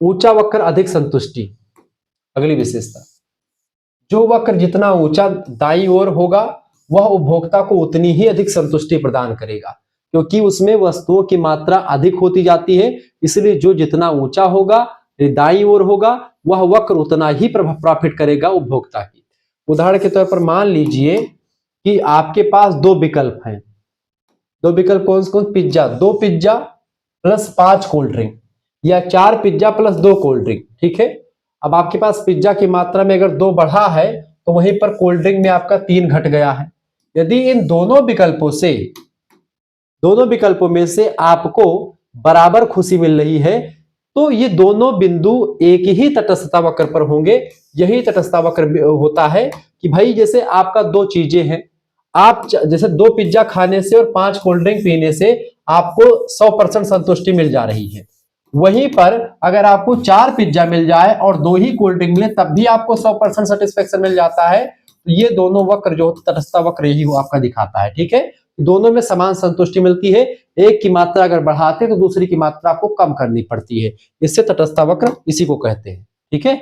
ऊंचा वक्र अधिक संतुष्टि। अगली विशेषता, जो वक्र जितना ऊंचा दाईं ओर होगा वह उपभोक्ता को उतनी ही अधिक संतुष्टि प्रदान करेगा, क्योंकि उसमें वस्तुओं की मात्रा अधिक होती जाती है। इसलिए जो जितना ऊंचा होगा, दाईं ओर होगा, वह वक्र उतना ही प्रॉफिट करेगा उपभोक्ता की। उदाहरण के तौर पर मान लीजिए कि आपके पास दो विकल्प हैं। दो विकल्प कौन कौन? Pizza, 2 pizza plus 5 cold drink, या 4 पिज्जा प्लस 2 कोल्ड ड्रिंक। ठीक है, अब आपके पास पिज्जा की मात्रा में अगर 2 बढ़ा है तो वहीं पर कोल्ड ड्रिंक में आपका 3 घट गया है। यदि इन दोनों विकल्पों में से आपको बराबर खुशी मिल रही है तो ये दोनों बिंदु एक ही तटस्थता वक्र पर होंगे। यही तटस्थता वक्र होता है कि भाई जैसे आपका दो चीजें हैं, आप जैसे 2 पिज्जा खाने से और 5 कोल्ड ड्रिंक पीने से आपको 100% संतुष्टि मिल जा रही है। वहीं पर अगर आपको 4 पिज्जा मिल जाए और 2 ही कोल्ड ड्रिंक मिले तब भी आपको 100% सेटिस्फेक्शन मिल जाता है। तो ये दोनों वक्र जो तटस्थता वक्र यही आपका दिखाता है। ठीक है, दोनों में समान संतुष्टि मिलती है। एक की मात्रा अगर बढ़ाते तो दूसरी की मात्रा आपको कम करनी पड़ती है। इससे तटस्थता वक्र इसी को कहते हैं। ठीक है,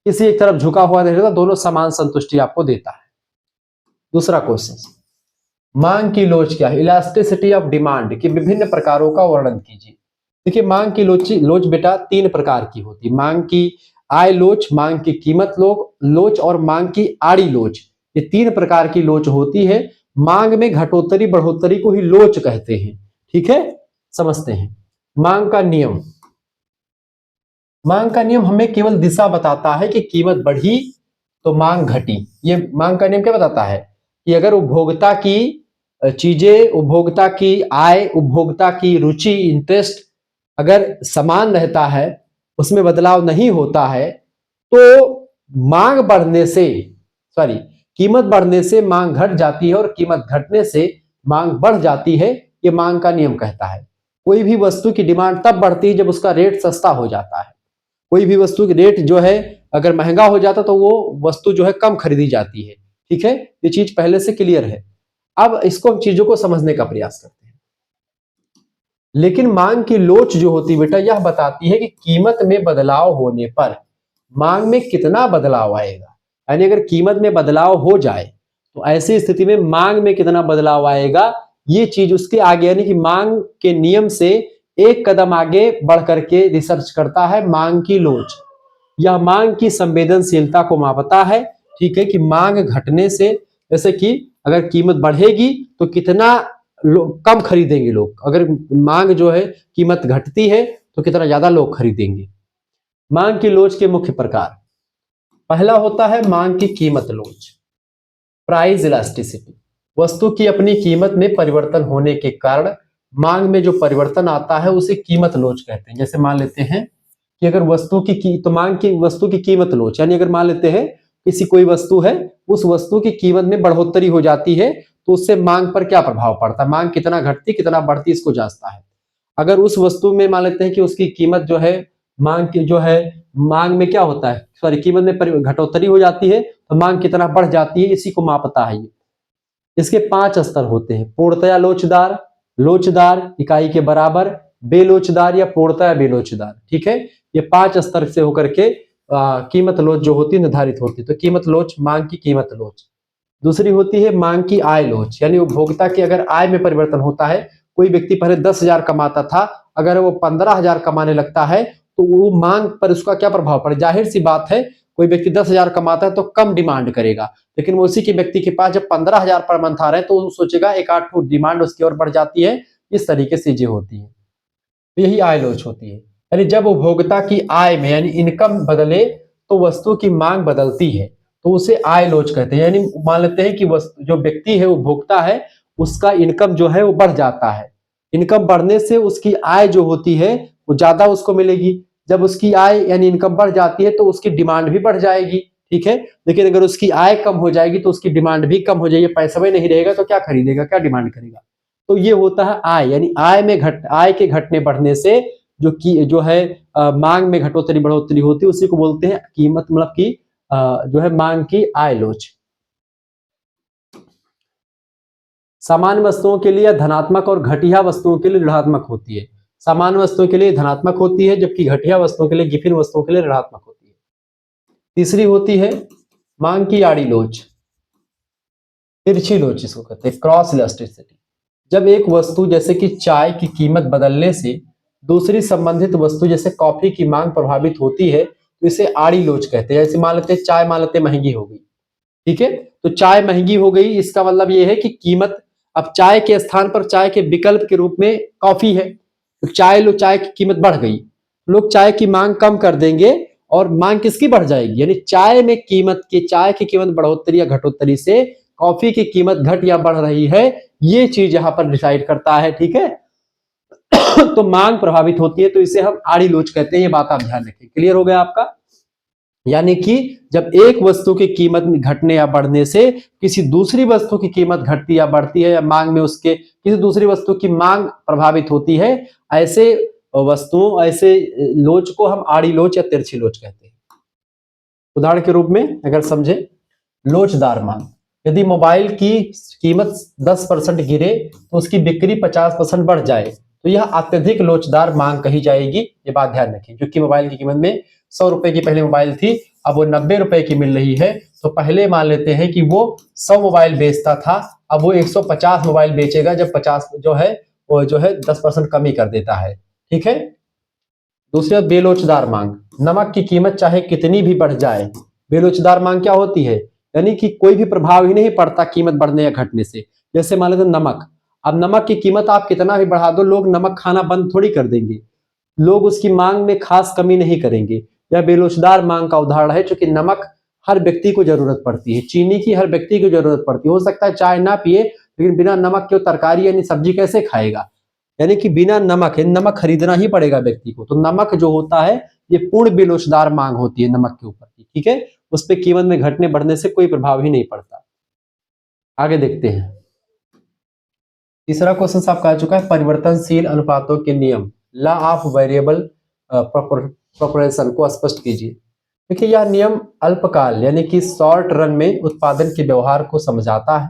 किसी एक तरफ झुका हुआ रहेगा, दोनों समान संतुष्टि आपको देता है। दूसरा क्वेश्चन, मांग की लोच क्या है? इलास्टिसिटी ऑफ डिमांड के विभिन्न प्रकारों का वर्णन कीजिए। देखिए, मांग की लोच बेटा 3 प्रकार की होती है। मांग की आय लोच, मांग की कीमत लोच और मांग की आड़ी लोच। ये 3 प्रकार की लोच होती है। मांग में घटोत्तरी बढ़ोत्तरी को ही लोच कहते हैं। ठीक है, समझते हैं। मांग का नियम, मांग का नियम हमें केवल दिशा बताता है कि कीमत बढ़ी तो मांग घटी। ये मांग का नियम क्या बताता है कि अगर उपभोक्ता की चीजें, उपभोक्ता की आय, उपभोक्ता की रुचि, इंटरेस्ट अगर समान रहता है, उसमें बदलाव नहीं होता है, तो मांग बढ़ने से कीमत बढ़ने से मांग घट जाती है और कीमत घटने से मांग बढ़ जाती है। ये मांग का नियम कहता है। कोई भी वस्तु की डिमांड तब बढ़ती है जब उसका रेट सस्ता हो जाता है। कोई भी वस्तु की रेट जो है अगर महंगा हो जाता तो वो वस्तु जो है कम खरीदी जाती है। ठीक है, ये चीज पहले से क्लियर है। अब इसको चीजों को समझने का प्रयास करते हैं। लेकिन मांग की लोच जो होती है बेटा, यह बताती है कि कीमत में बदलाव होने पर मांग में कितना बदलाव आएगा। यानी अगर कीमत में बदलाव हो जाए तो ऐसी स्थिति में मांग में कितना बदलाव आएगा, ये चीज उसके आगे, यानी कि मांग के नियम से एक कदम आगे बढ़ करके रिसर्च करता है मांग की लोच। यह मांग की संवेदनशीलता को मापता है। ठीक है, कि मांग घटने से, जैसे कि अगर कीमत बढ़ेगी तो कितना कम खरीदेंगे लोग, अगर मांग जो है कीमत घटती है तो कितना ज्यादा लोग खरीदेंगे। मांग की लोच के मुख्य प्रकार, पहला होता है मांग की कीमत लोच, प्राइस इलास्टिसिटी। वस्तु की अपनी कीमत में परिवर्तन होने के कारण मांग में जो परिवर्तन आता है उसे कीमत लोच कहते हैं। जैसे मान लेते हैं कि अगर वस्तु की तो मांग की वस्तु की कीमत लोच, यानी अगर मान लेते हैं किसी कोई वस्तु है, उस वस्तु की कीमत में बढ़ोतरी हो जाती है तो उससे मांग पर क्या प्रभाव पड़ता है, मांग कितना घटती कितना बढ़ती इसको जांचता है। अगर उस वस्तु में मान लेते हैं कि उसकी कीमत जो है मांग की जो है, मांग में क्या होता है, कीमत में घटोतरी हो जाती है तो मांग कितना बढ़ जाती है, इसी को मापता है ये। इसके 5 स्तर होते हैं, पूर्णतया लोचदार, लोचदार इकाई के बराबर, बेलोचदार या पूर्णतया बेलोचदार। ठीक है, ये 5 स्तर से होकर के कीमत लोच जो होती है निर्धारित होती है। तो कीमत लोच, मांग की कीमत लोच। दूसरी होती है मांग की आय लोच, यानी उपभोक्ता की अगर आय में परिवर्तन होता है, कोई व्यक्ति पहले 10,000 कमाता था, अगर वो 15,000 कमाने लगता है तो वो मांग पर उसका क्या प्रभाव पड़े। जाहिर सी बात है, कोई व्यक्ति 10,000 कमाता है तो कम डिमांड करेगा, लेकिन उसी के व्यक्ति के पास जब 15,000 पर मंथ आ रहे हैं तो वो सोचेगा एक आध फुट डिमांड उसकी ओर बढ़ जाती है। इस तरीके से चीजें होती है, यही आय लोच होती है। यानी जब उपभोक्ता की आय में यानी इनकम बदले तो वस्तु की मांग बदलती है, तो उसे आय लोच कहते हैं। यानी मान लेते हैं कि जो व्यक्ति है, उपभोक्ता है, उसका इनकम जो है वो बढ़ जाता है। इनकम बढ़ने से उसकी आय जो होती है वो ज्यादा उसको मिलेगी। जब उसकी आय यानी इनकम बढ़ जाती है तो उसकी डिमांड भी बढ़ जाएगी, ठीक है। लेकिन अगर उसकी आय कम हो जाएगी तो उसकी डिमांड भी कम हो जाएगी, पैसा भी नहीं रहेगा तो क्या खरीदेगा, क्या डिमांड करेगा। तो ये होता है आय, यानी आय के घटने बढ़ने से जो है मांग में घटोतरी बढ़ोतरी होती है, उसी को बोलते हैं कीमत, मतलब की जो है मांग की आय लोच। सामान्य वस्तुओं के लिए धनात्मक और घटिया वस्तुओं के लिए ऋणात्मक होती है। सामान्य वस्तुओं के लिए धनात्मक होती है, जबकि घटिया वस्तुओं के लिए, विभिन्न वस्तुओं के लिए ऋणात्मक होती है। तीसरी होती है मांग की आड़ी लोच, तिरछी लोच इसको कहते हैं, क्रॉस इलास्टिसिटी। जब एक वस्तु जैसे कि चाय की कीमत बदलने से दूसरी संबंधित वस्तु जैसे कॉफी की मांग प्रभावित होती है तो इसे आड़ी लोच कहते हैं। जैसे मान लेते हैं चाय, मान लेते हैं महंगी हो गई, ठीक है, तो चाय महंगी हो गई, इसका मतलब ये है कि कीमत, अब चाय के स्थान पर चाय के विकल्प के रूप में कॉफी है, तो चाय की कीमत बढ़ गई, लोग चाय की मांग कम कर देंगे और मांग किसकी बढ़ जाएगी, यानी चाय की कीमत बढ़ोतरी या घटोतरी से कॉफी की कीमत घट या बढ़ रही है, ये चीज यहां पर डिसाइड करता है, ठीक है। तो मांग प्रभावित होती है तो इसे हम आड़ी लोच कहते हैं। ये बात आप ध्यान रखें। क्लियर हो गया आपका। यानी कि जब एक वस्तु की कीमत घटने या बढ़ने से किसी दूसरी वस्तु की कीमत घटती या बढ़ती है, या मांग में उसके किसी दूसरी वस्तु की मांग प्रभावित होती है, ऐसे वस्तुओं, ऐसे लोच को हम आड़ी लोच या तिरछी लोच कहते हैं। उदाहरण के रूप में अगर समझे, लोचदार मांग, यदि मोबाइल की कीमत 10% गिरे तो उसकी बिक्री 50% बढ़ जाए तो यह अत्यधिक लोचदार मांग कही जाएगी। ये बात ध्यान रखें, क्योंकि मोबाइल की कीमत में 100 रुपए की पहले मोबाइल थी, अब वो 90 रुपए की मिल रही है, तो पहले मान लेते हैं कि वो 100 मोबाइल बेचता था, अब वो 150 मोबाइल बेचेगा, जब 50 जो है वो जो है 10% कमी कर देता है, ठीक है। दूसरा बेलोचदार मांग, नमक की कीमत चाहे कितनी भी बढ़ जाए, बेलोचदार मांग क्या होती है, यानी कि कोई भी प्रभाव ही नहीं पड़ता कीमत बढ़ने या घटने से। जैसे मान लेते नमक, अब नमक की कीमत आप कितना भी बढ़ा दो, लोग नमक खाना बंद थोड़ी कर देंगे, लोग उसकी मांग में खास कमी नहीं करेंगे। यह बेलोचदार मांग का उदाहरण है, क्योंकि नमक हर व्यक्ति को जरूरत पड़ती है, चीनी की हर व्यक्ति को जरूरत पड़ती है। हो सकता है चाय ना पिए, लेकिन बिना नमक के तरकारी यानी सब्जी कैसे खाएगा, यानी कि बिना नमक है, नमक खरीदना ही पड़ेगा व्यक्ति को। तो नमक जो होता है ये पूर्ण बेलोचदार मांग होती है नमक के ऊपर की, ठीक है, उस पर कीमत में घटने बढ़ने से कोई प्रभाव ही नहीं पड़ता। आगे देखते हैं। तीसरा क्वेश्चन आपका आ चुका है, परिवर्तनशील अनुपातों के नियम, लॉ ऑफ वेरिएबल प्रोपोर्शन को स्पष्ट कीजिए। देखिए यह नियम अल्पकाल यानी कि शॉर्ट रन में उत्पादन के व्यवहार को समझाता है।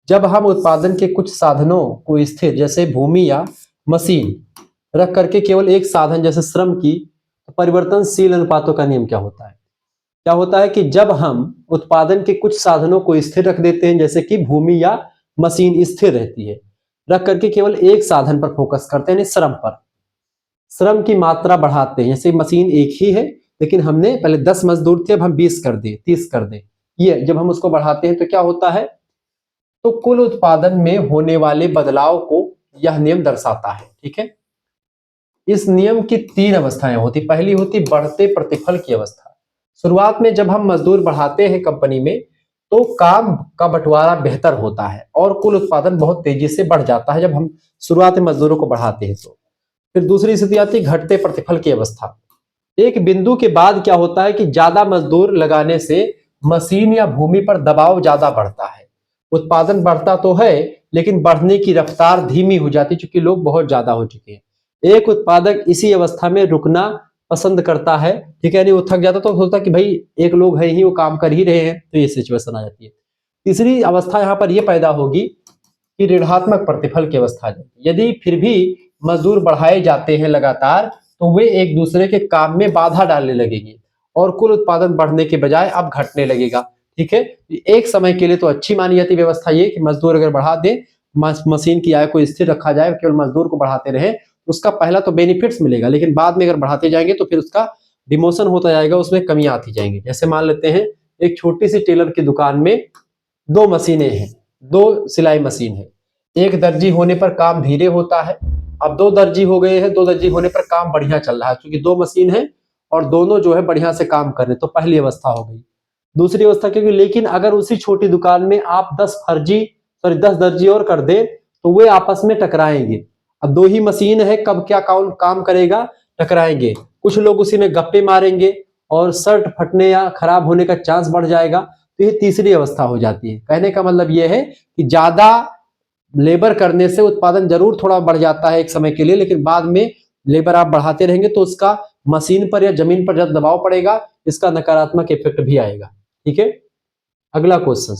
जब हम उत्पादन के कुछ साधनों को स्थिर जैसे भूमि या मशीन रख करके केवल एक साधन जैसे श्रम की, परिवर्तनशील अनुपातों का नियम क्या होता है। क्या होता है कि जब हम उत्पादन के कुछ साधनों को स्थिर रख देते हैं, जैसे कि भूमि या मशीन स्थिर रहती है, रख करके केवल एक साधन पर फोकस करते हैं, यानी श्रम पर, श्रम की मात्रा बढ़ाते हैं। जैसे मशीन एक ही है, लेकिन हमने पहले 10 मजदूर थे, अब हम 20 कर दे, 30 कर दे, ये जब हम उसको बढ़ाते हैं तो क्या होता है, तो कुल उत्पादन में होने वाले बदलाव को यह नियम दर्शाता है, ठीक है। इस नियम की 3 अवस्थाएं होती। पहली होती बढ़ते प्रतिफल की अवस्था। शुरुआत में जब हम मजदूर बढ़ाते हैं कंपनी में तो काम का बंटवारा बेहतर होता है और कुल उत्पादन बहुत तेजी से बढ़ जाता है जब हम शुरुआत में मजदूरों को बढ़ाते हैं तो। फिर दूसरी स्थिति आती है घटते प्रतिफल की अवस्था। एक बिंदु के बाद क्या होता है कि ज्यादा मजदूर लगाने से मशीन या भूमि पर दबाव ज्यादा बढ़ता है, उत्पादन बढ़ता तो है लेकिन बढ़ने की रफ्तार धीमी हो जाती है, क्योंकि लोग बहुत ज्यादा हो चुके हैं। एक उत्पादक इसी अवस्था में रुकना पसंद करता है, ठीक है, यानी वो थक जाता तो सोचता कि भाई एक लोग है ही, वो काम कर ही रहे हैं, तो ये सिचुएशन आ जाती है। तीसरी अवस्था यहाँ पर यह पैदा होगी कि ऋणात्मक प्रतिफल की अवस्था आ जाती है। यदि फिर भी मजदूर बढ़ाए जाते हैं लगातार तो वे एक दूसरे के काम में बाधा डालने लगेगी और कुल उत्पादन बढ़ने के बजाय अब घटने लगेगा। ठीक है। एक समय के लिए तो अच्छी मानी जाती व्यवस्था ये कि मजदूर अगर बढ़ा दे, मशीन की आय को स्थिर रखा जाए, केवल मजदूर को बढ़ाते रहे, उसका पहला तो बेनिफिट्स मिलेगा, लेकिन बाद में अगर बढ़ाते जाएंगे तो फिर उसका डिमोशन होता जाएगा, उसमें कमियां आती जाएंगी। जैसे मान लेते हैं एक छोटी सी टेलर की दुकान में 2 मशीनें हैं, 2 सिलाई मशीन है। एक दर्जी होने पर काम धीरे होता है, अब 2 दर्जी हो गए हैं, 2 दर्जी होने पर काम बढ़िया चल रहा है, क्योंकि 2 मशीन है और दोनों जो है बढ़िया से काम कर रहे, तो पहली अवस्था हो गई। दूसरी अवस्था क्योंकि, लेकिन अगर उसी छोटी दुकान में आप 10 दर्जी और कर दे तो वे आपस में टकराएंगे। अब 2 ही मशीन है, कब क्या काम करेगा, टकराएंगे। कुछ लोग उसी में गप्पे मारेंगे और शर्ट फटने या खराब होने का चांस बढ़ जाएगा, तो ये तीसरी अवस्था हो जाती है। कहने का मतलब यह है कि ज्यादा लेबर करने से उत्पादन जरूर थोड़ा बढ़ जाता है एक समय के लिए, लेकिन बाद में लेबर आप बढ़ाते रहेंगे तो उसका मशीन पर या जमीन पर जब दबाव पड़ेगा, इसका नकारात्मक इफेक्ट भी आएगा। ठीक है, अगला क्वेश्चन,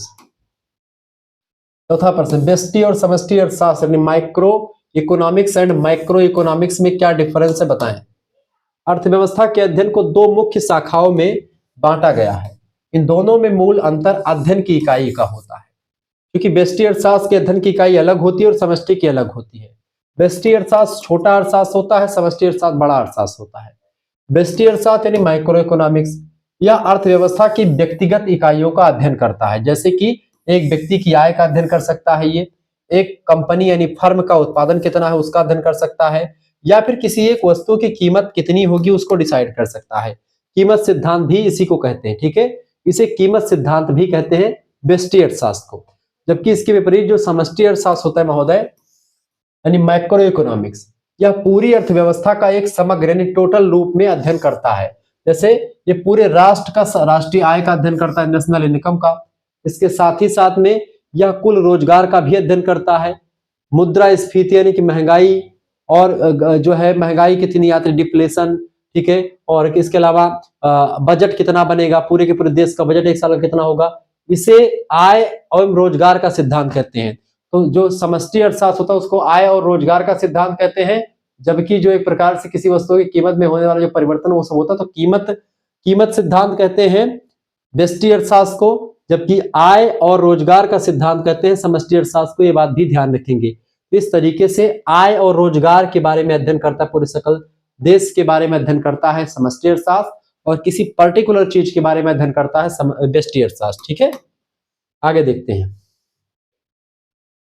चौथा प्रश्न, व्यष्टि और समष्टि अर्थशास्त्र यानी micro economics and micro economics में क्या डिफरेंस है बताएं। अर्थव्यवस्था के अध्ययन को 2 मुख्य शाखाओं में बांटा गया है। इन दोनों में मूल अंतर अध्ययन की इकाई का होता है, क्योंकि व्यष्टि अर्थशास्त्र के अध्ययन की इकाई अलग होती है और समष्टि की अलग होती है। व्यष्टि अर्थशास्त्र छोटा अर्थशास्त्र होता है, समष्टि अर्थशास्त्र बड़ा अर्थशास्त्र होता है। व्यष्टि अर्थशास्त्र यानी माइक्रो इकोनॉमिक्स या अर्थव्यवस्था की व्यक्तिगत इकाइयों का अध्ययन करता है, जैसे कि एक व्यक्ति की आय का अध्ययन कर सकता है, ये एक कंपनी यानी फर्म का उत्पादन कितना है उसका अध्ययन कर सकता है, या फिर किसी एक वस्तु की कीमत कितनी होगी उसको डिसाइड कर सकता है। कीमत सिद्धांत भी इसी को कहते हैं। ठीक है, इसे कीमत सिद्धांत भी कहते हैं व्यष्टि अर्थशास्त्र को। जबकि इसके विपरीत जो समष्टि अर्थशास्त्र होता है महोदय, यानी मैक्रो इकोनॉमिक्स, यह पूरी अर्थव्यवस्था का एक समग्र यानी टोटल रूप में अध्ययन करता है। जैसे ये पूरे राष्ट्र का राष्ट्रीय आय का अध्ययन करता है, नेशनल इनकम का। इसके साथ ही साथ में यह कुल रोजगार का भी अध्ययन करता है, मुद्रास्फीति यानी कि महंगाई, और जो है महंगाई कितनी आती है, डिफ्लेशन। ठीक है, और इसके अलावा बजट कितना बनेगा, पूरे के पूरे देश का बजट एक साल का कितना होगा, इसे आय और रोजगार का सिद्धांत कहते हैं। तो जो समष्टि अर्थशास्त्र होता है उसको आय और रोजगार का सिद्धांत कहते हैं, जबकि जो एक प्रकार से किसी वस्तु की कीमत में होने वाला जो परिवर्तन वो सब होता है तो कीमत सिद्धांत कहते हैं व्यष्टि अर्थशास्त्र को, जबकि आय और रोजगार का सिद्धांत कहते हैं समष्टि अर्थशास्त्र को। ये बात भी ध्यान रखेंगे। इस तरीके से आय और रोजगार के बारे में अध्ययन करता है, पूरे सकल देश के बारे में अध्ययन करता है समष्टि अर्थशास्त्र, और किसी पर्टिकुलर चीज के बारे में अध्ययन करता है व्यष्टि अर्थशास्त्र। ठीक है, आगे देखते हैं।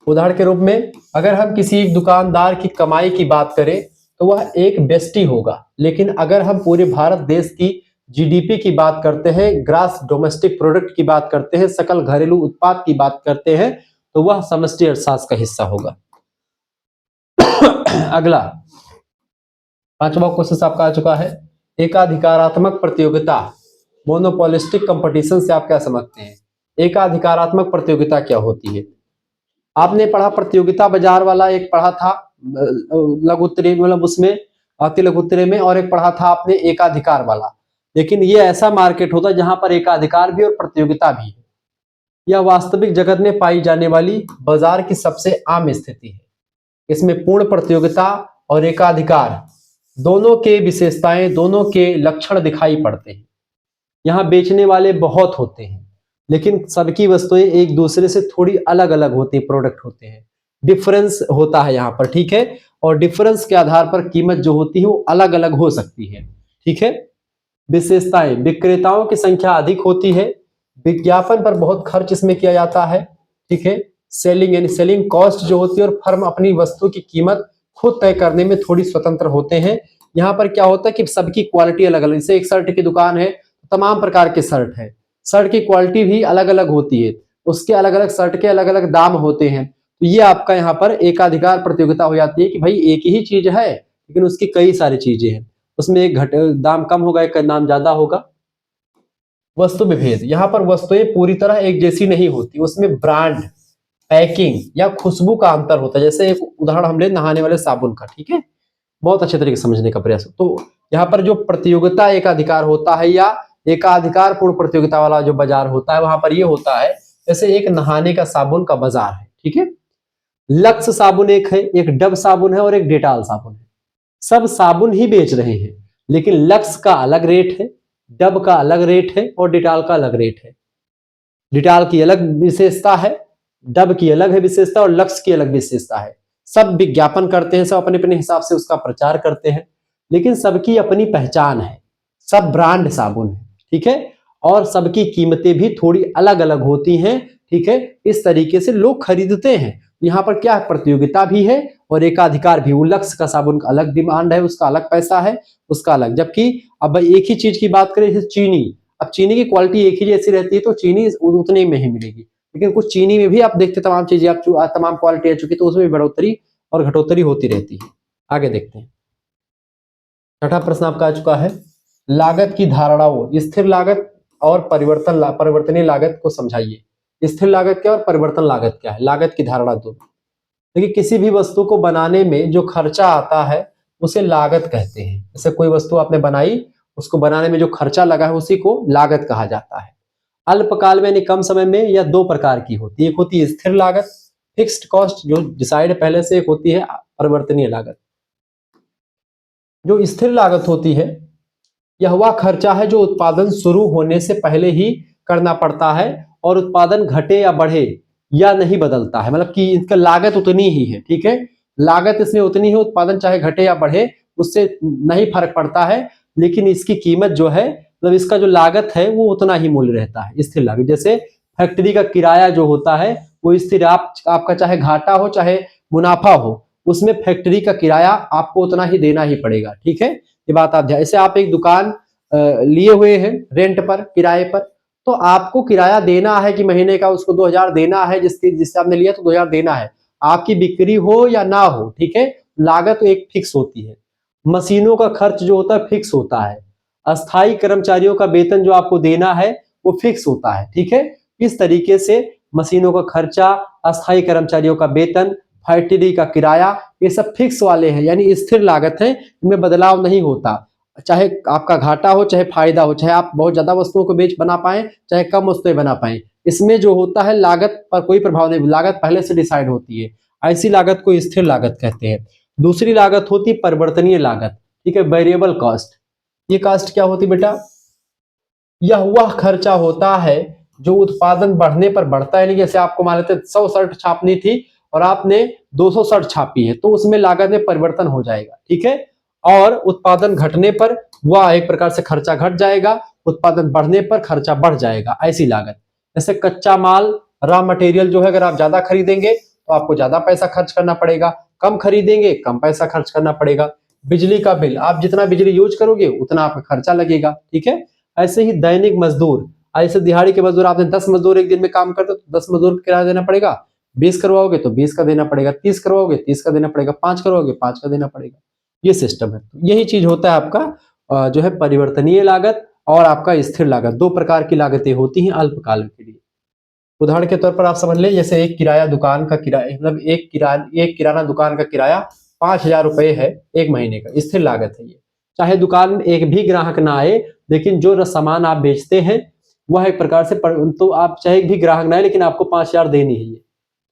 उदाहरण के रूप में अगर हम किसी एक दुकानदार की कमाई की बात करें तो वह एक व्यष्टि होगा, लेकिन अगर हम पूरे भारत देश की जीडीपी की बात करते हैं, ग्रास डोमेस्टिक प्रोडक्ट की बात करते हैं, सकल घरेलू उत्पाद की बात करते हैं, तो वह समष्टि अर्थशास्त्र का हिस्सा होगा। अगला 5वां क्वेश्चन आपका आ चुका है, एकाधिकारात्मक प्रतियोगिता, मोनोपोलिस्टिक कंपटीशन से आप क्या समझते हैं। एकाधिकारात्मक प्रतियोगिता क्या होती है। आपने पढ़ा प्रतियोगिता बाजार वाला, एक पढ़ा था लघु उत्तरीय मतलब उसमें अति लघु उत्तरीय में, और एक पढ़ा था आपने एकाधिकार वाला। लेकिन ये ऐसा मार्केट होता है जहां पर एकाधिकार भी और प्रतियोगिता भी है। यह वास्तविक जगत में पाई जाने वाली बाजार की सबसे आम स्थिति है। इसमें पूर्ण प्रतियोगिता और एकाधिकार दोनों के विशेषताएं, दोनों के लक्षण दिखाई पड़ते हैं। यहाँ बेचने वाले बहुत होते हैं, लेकिन सबकी वस्तुएं एक दूसरे से थोड़ी अलग अलग होती है, प्रोडक्ट होते हैं, डिफरेंस होता है यहाँ पर। ठीक है, और डिफरेंस के आधार पर कीमत जो होती है वो अलग अलग हो सकती है। ठीक है, विशेषताएं, विक्रेताओं की संख्या अधिक होती है, विज्ञापन पर बहुत खर्च इसमें किया जाता है। ठीक है, सेलिंग यानी सेलिंग कॉस्ट जो होती है, और फर्म अपनी वस्तु की कीमत खुद तय करने में थोड़ी स्वतंत्र होते हैं। यहाँ पर क्या होता है कि सबकी क्वालिटी अलग अलग, जैसे एक शर्ट की दुकान है, तमाम प्रकार के शर्ट है, शर्ट की क्वालिटी भी अलग अलग होती है, उसके अलग अलग शर्ट के अलग अलग दाम होते हैं। तो ये आपका यहाँ पर एकाधिकार प्रतियोगिता हो जाती है कि भाई एक ही चीज है लेकिन उसकी कई सारी चीजें हैं, उसमें एक दाम कम होगा, एक दाम ज्यादा होगा। वस्तु विभेद, यहाँ पर वस्तुएं पूरी तरह एक जैसी नहीं होती, उसमें ब्रांड, पैकिंग या खुशबू का अंतर होता है। जैसे एक उदाहरण हम ले नहाने वाले साबुन का। ठीक है, बहुत अच्छे तरीके से समझने का प्रयास। तो यहाँ पर जो प्रतियोगिता एकाधिकार होता है या एकाधिकार पूर्ण प्रतियोगिता वाला जो बाजार होता है, वहां पर ये होता है जैसे एक नहाने का साबुन का बाजार है। ठीक है, लक्स साबुन एक है, एक डव साबुन है और एक डेटॉल साबुन है। सब साबुन ही बेच रहे हैं, लेकिन लक्स का अलग रेट है, डव का अलग रेट है और डेटॉल का अलग रेट है। डिटॉल की अलग विशेषता है, डब की अलग है विशेषता और लक्स की अलग विशेषता है। सब विज्ञापन करते हैं, सब अपने अपने हिसाब से उसका प्रचार करते हैं, लेकिन सबकी अपनी पहचान है, सब ब्रांड साबुन है, ठीक है, और सबकी कीमतें भी थोड़ी अलग अलग होती हैं, ठीक है। इस तरीके से लोग खरीदते हैं। यहाँ पर क्या प्रतियोगिता भी है और एकाधिकार भी। लक्स का साबुन का अलग डिमांड है, उसका अलग पैसा है, उसका अलग। जबकि अब एक ही चीज की बात करें, जैसे चीनी, अब चीनी की क्वालिटी एक ही जैसी रहती है तो चीनी उतनी में ही मिलेगी, लेकिन कुछ चीनी में भी आप देखते तमाम चीजें, आप तमाम क्वालिटी आ चुकी तो उसमें भी बढ़ोतरी और घटोतरी होती रहती है। आगे देखते हैं। छठा प्रश्न आपका आ चुका है, लागत की धारणाओं, स्थिर लागत और परिवर्तनीय लागत को समझाइए। स्थिर लागत क्या और परिवर्तन लागत क्या है, लागत की धारणा दो। देखिए, किसी भी वस्तु को बनाने में जो खर्चा आता है उसे लागत कहते हैं। जैसे कोई वस्तु आपने बनाई, उसको बनाने में जो खर्चा लगा है उसी को लागत कहा जाता है। अल्पकाल में यानी कम समय में यह दो प्रकार की होती है, एक होती है स्थिर लागत, फिक्स्ड कॉस्ट जो डिसाइड पहले से, एक होती है परिवर्तनीय लागत। जो स्थिर लागत होती है यह वह खर्चा है जो उत्पादन शुरू होने से पहले ही करना पड़ता है और उत्पादन घटे या बढ़े या नहीं बदलता है, मतलब कि इसका लागत उतनी ही है, ठीक है, लागत इसमें उतनी है, उत्पादन चाहे घटे या बढ़े उससे नहीं फर्क पड़ता है, लेकिन इसकी कीमत जो है, मतलब इसका जो लागत है वो उतना ही मूल्य रहता है, स्थिर लागत। जैसे फैक्ट्री का किराया जो होता है वो स्थिर, आपका चाहे घाटा हो चाहे मुनाफा हो, उसमें फैक्ट्री का किराया आपको उतना ही देना ही पड़ेगा, ठीक है। ये बात आप ध्यान, जैसे आप एक दुकान लिए हुए हैं रेंट पर, किराए पर, तो आपको किराया देना है कि महीने का उसको 2000 देना है, जिससे आपने लिया तो 2000 देना है, आपकी बिक्री हो या ना हो, ठीक है। लागत तो एक फिक्स होती है। मशीनों का खर्च जो होता है फिक्स होता है। अस्थाई कर्मचारियों का वेतन जो आपको देना है वो फिक्स होता है, ठीक है। इस तरीके से मशीनों का खर्चा, अस्थाई कर्मचारियों का वेतन, फैक्ट्री का किराया, ये सब फिक्स वाले हैं, यानी स्थिर लागत है, इनमें बदलाव नहीं होता। चाहे आपका घाटा हो चाहे फायदा हो, चाहे आप बहुत ज्यादा वस्तुओं को बना पाए चाहे कम वस्तुएं बना पाए, इसमें जो होता है लागत पर कोई प्रभाव नहीं, लागत पहले से डिसाइड होती है। ऐसी लागत को स्थिर लागत कहते हैं। दूसरी लागत होती है परिवर्तनीय लागत, ठीक है, वेरिएबल कॉस्ट। ये कॉस्ट क्या होती बेटा, यह वह खर्चा होता है जो उत्पादन बढ़ने पर बढ़ता है। जैसे आपको मान लेते 100 शर्ट छापनी थी और आपने 200 शर्ट छापी है तो उसमें लागत में परिवर्तन हो जाएगा, ठीक है। और उत्पादन घटने पर वह एक प्रकार से खर्चा घट जाएगा, उत्पादन बढ़ने पर खर्चा बढ़ जाएगा, ऐसी लागत। जैसे कच्चा माल, रॉ मटेरियल जो है, अगर आप ज्यादा खरीदेंगे तो आपको ज्यादा पैसा खर्च करना पड़ेगा, कम खरीदेंगे कम पैसा खर्च करना पड़ेगा। बिजली का बिल, आप जितना बिजली यूज करोगे उतना आपका खर्चा लगेगा, ठीक है। ऐसे ही दैनिक मजदूर, ऐसे दिहाड़ी के मजदूर, आपने 10 मजदूर एक दिन में काम करते तो 10 मजदूर का किराया देना पड़ेगा, 20 करवाओगे तो 20 का देना पड़ेगा, 30 करवाओगे 30 का देना पड़ेगा, 5 करवाओगे 5 का देना पड़ेगा। ये सिस्टम है। यही चीज होता है आपका जो है परिवर्तनीय लागत और आपका स्थिर लागत। दो प्रकार की लागतें होती हैं अल्पकाल के लिए। उदाहरण के तौर पर आप समझ ले, जैसे एक किराया दुकान का किराया, मतलब एक किराना दुकान का किराया 5000 रुपए है एक महीने का, स्थिर लागत है ये। चाहे दुकान में एक भी ग्राहक ना आए, लेकिन जो सामान आप बेचते हैं वह एक प्रकार से तो आप चाहे एक भी ग्राहक ना आए लेकिन आपको 5000 देनी है ये,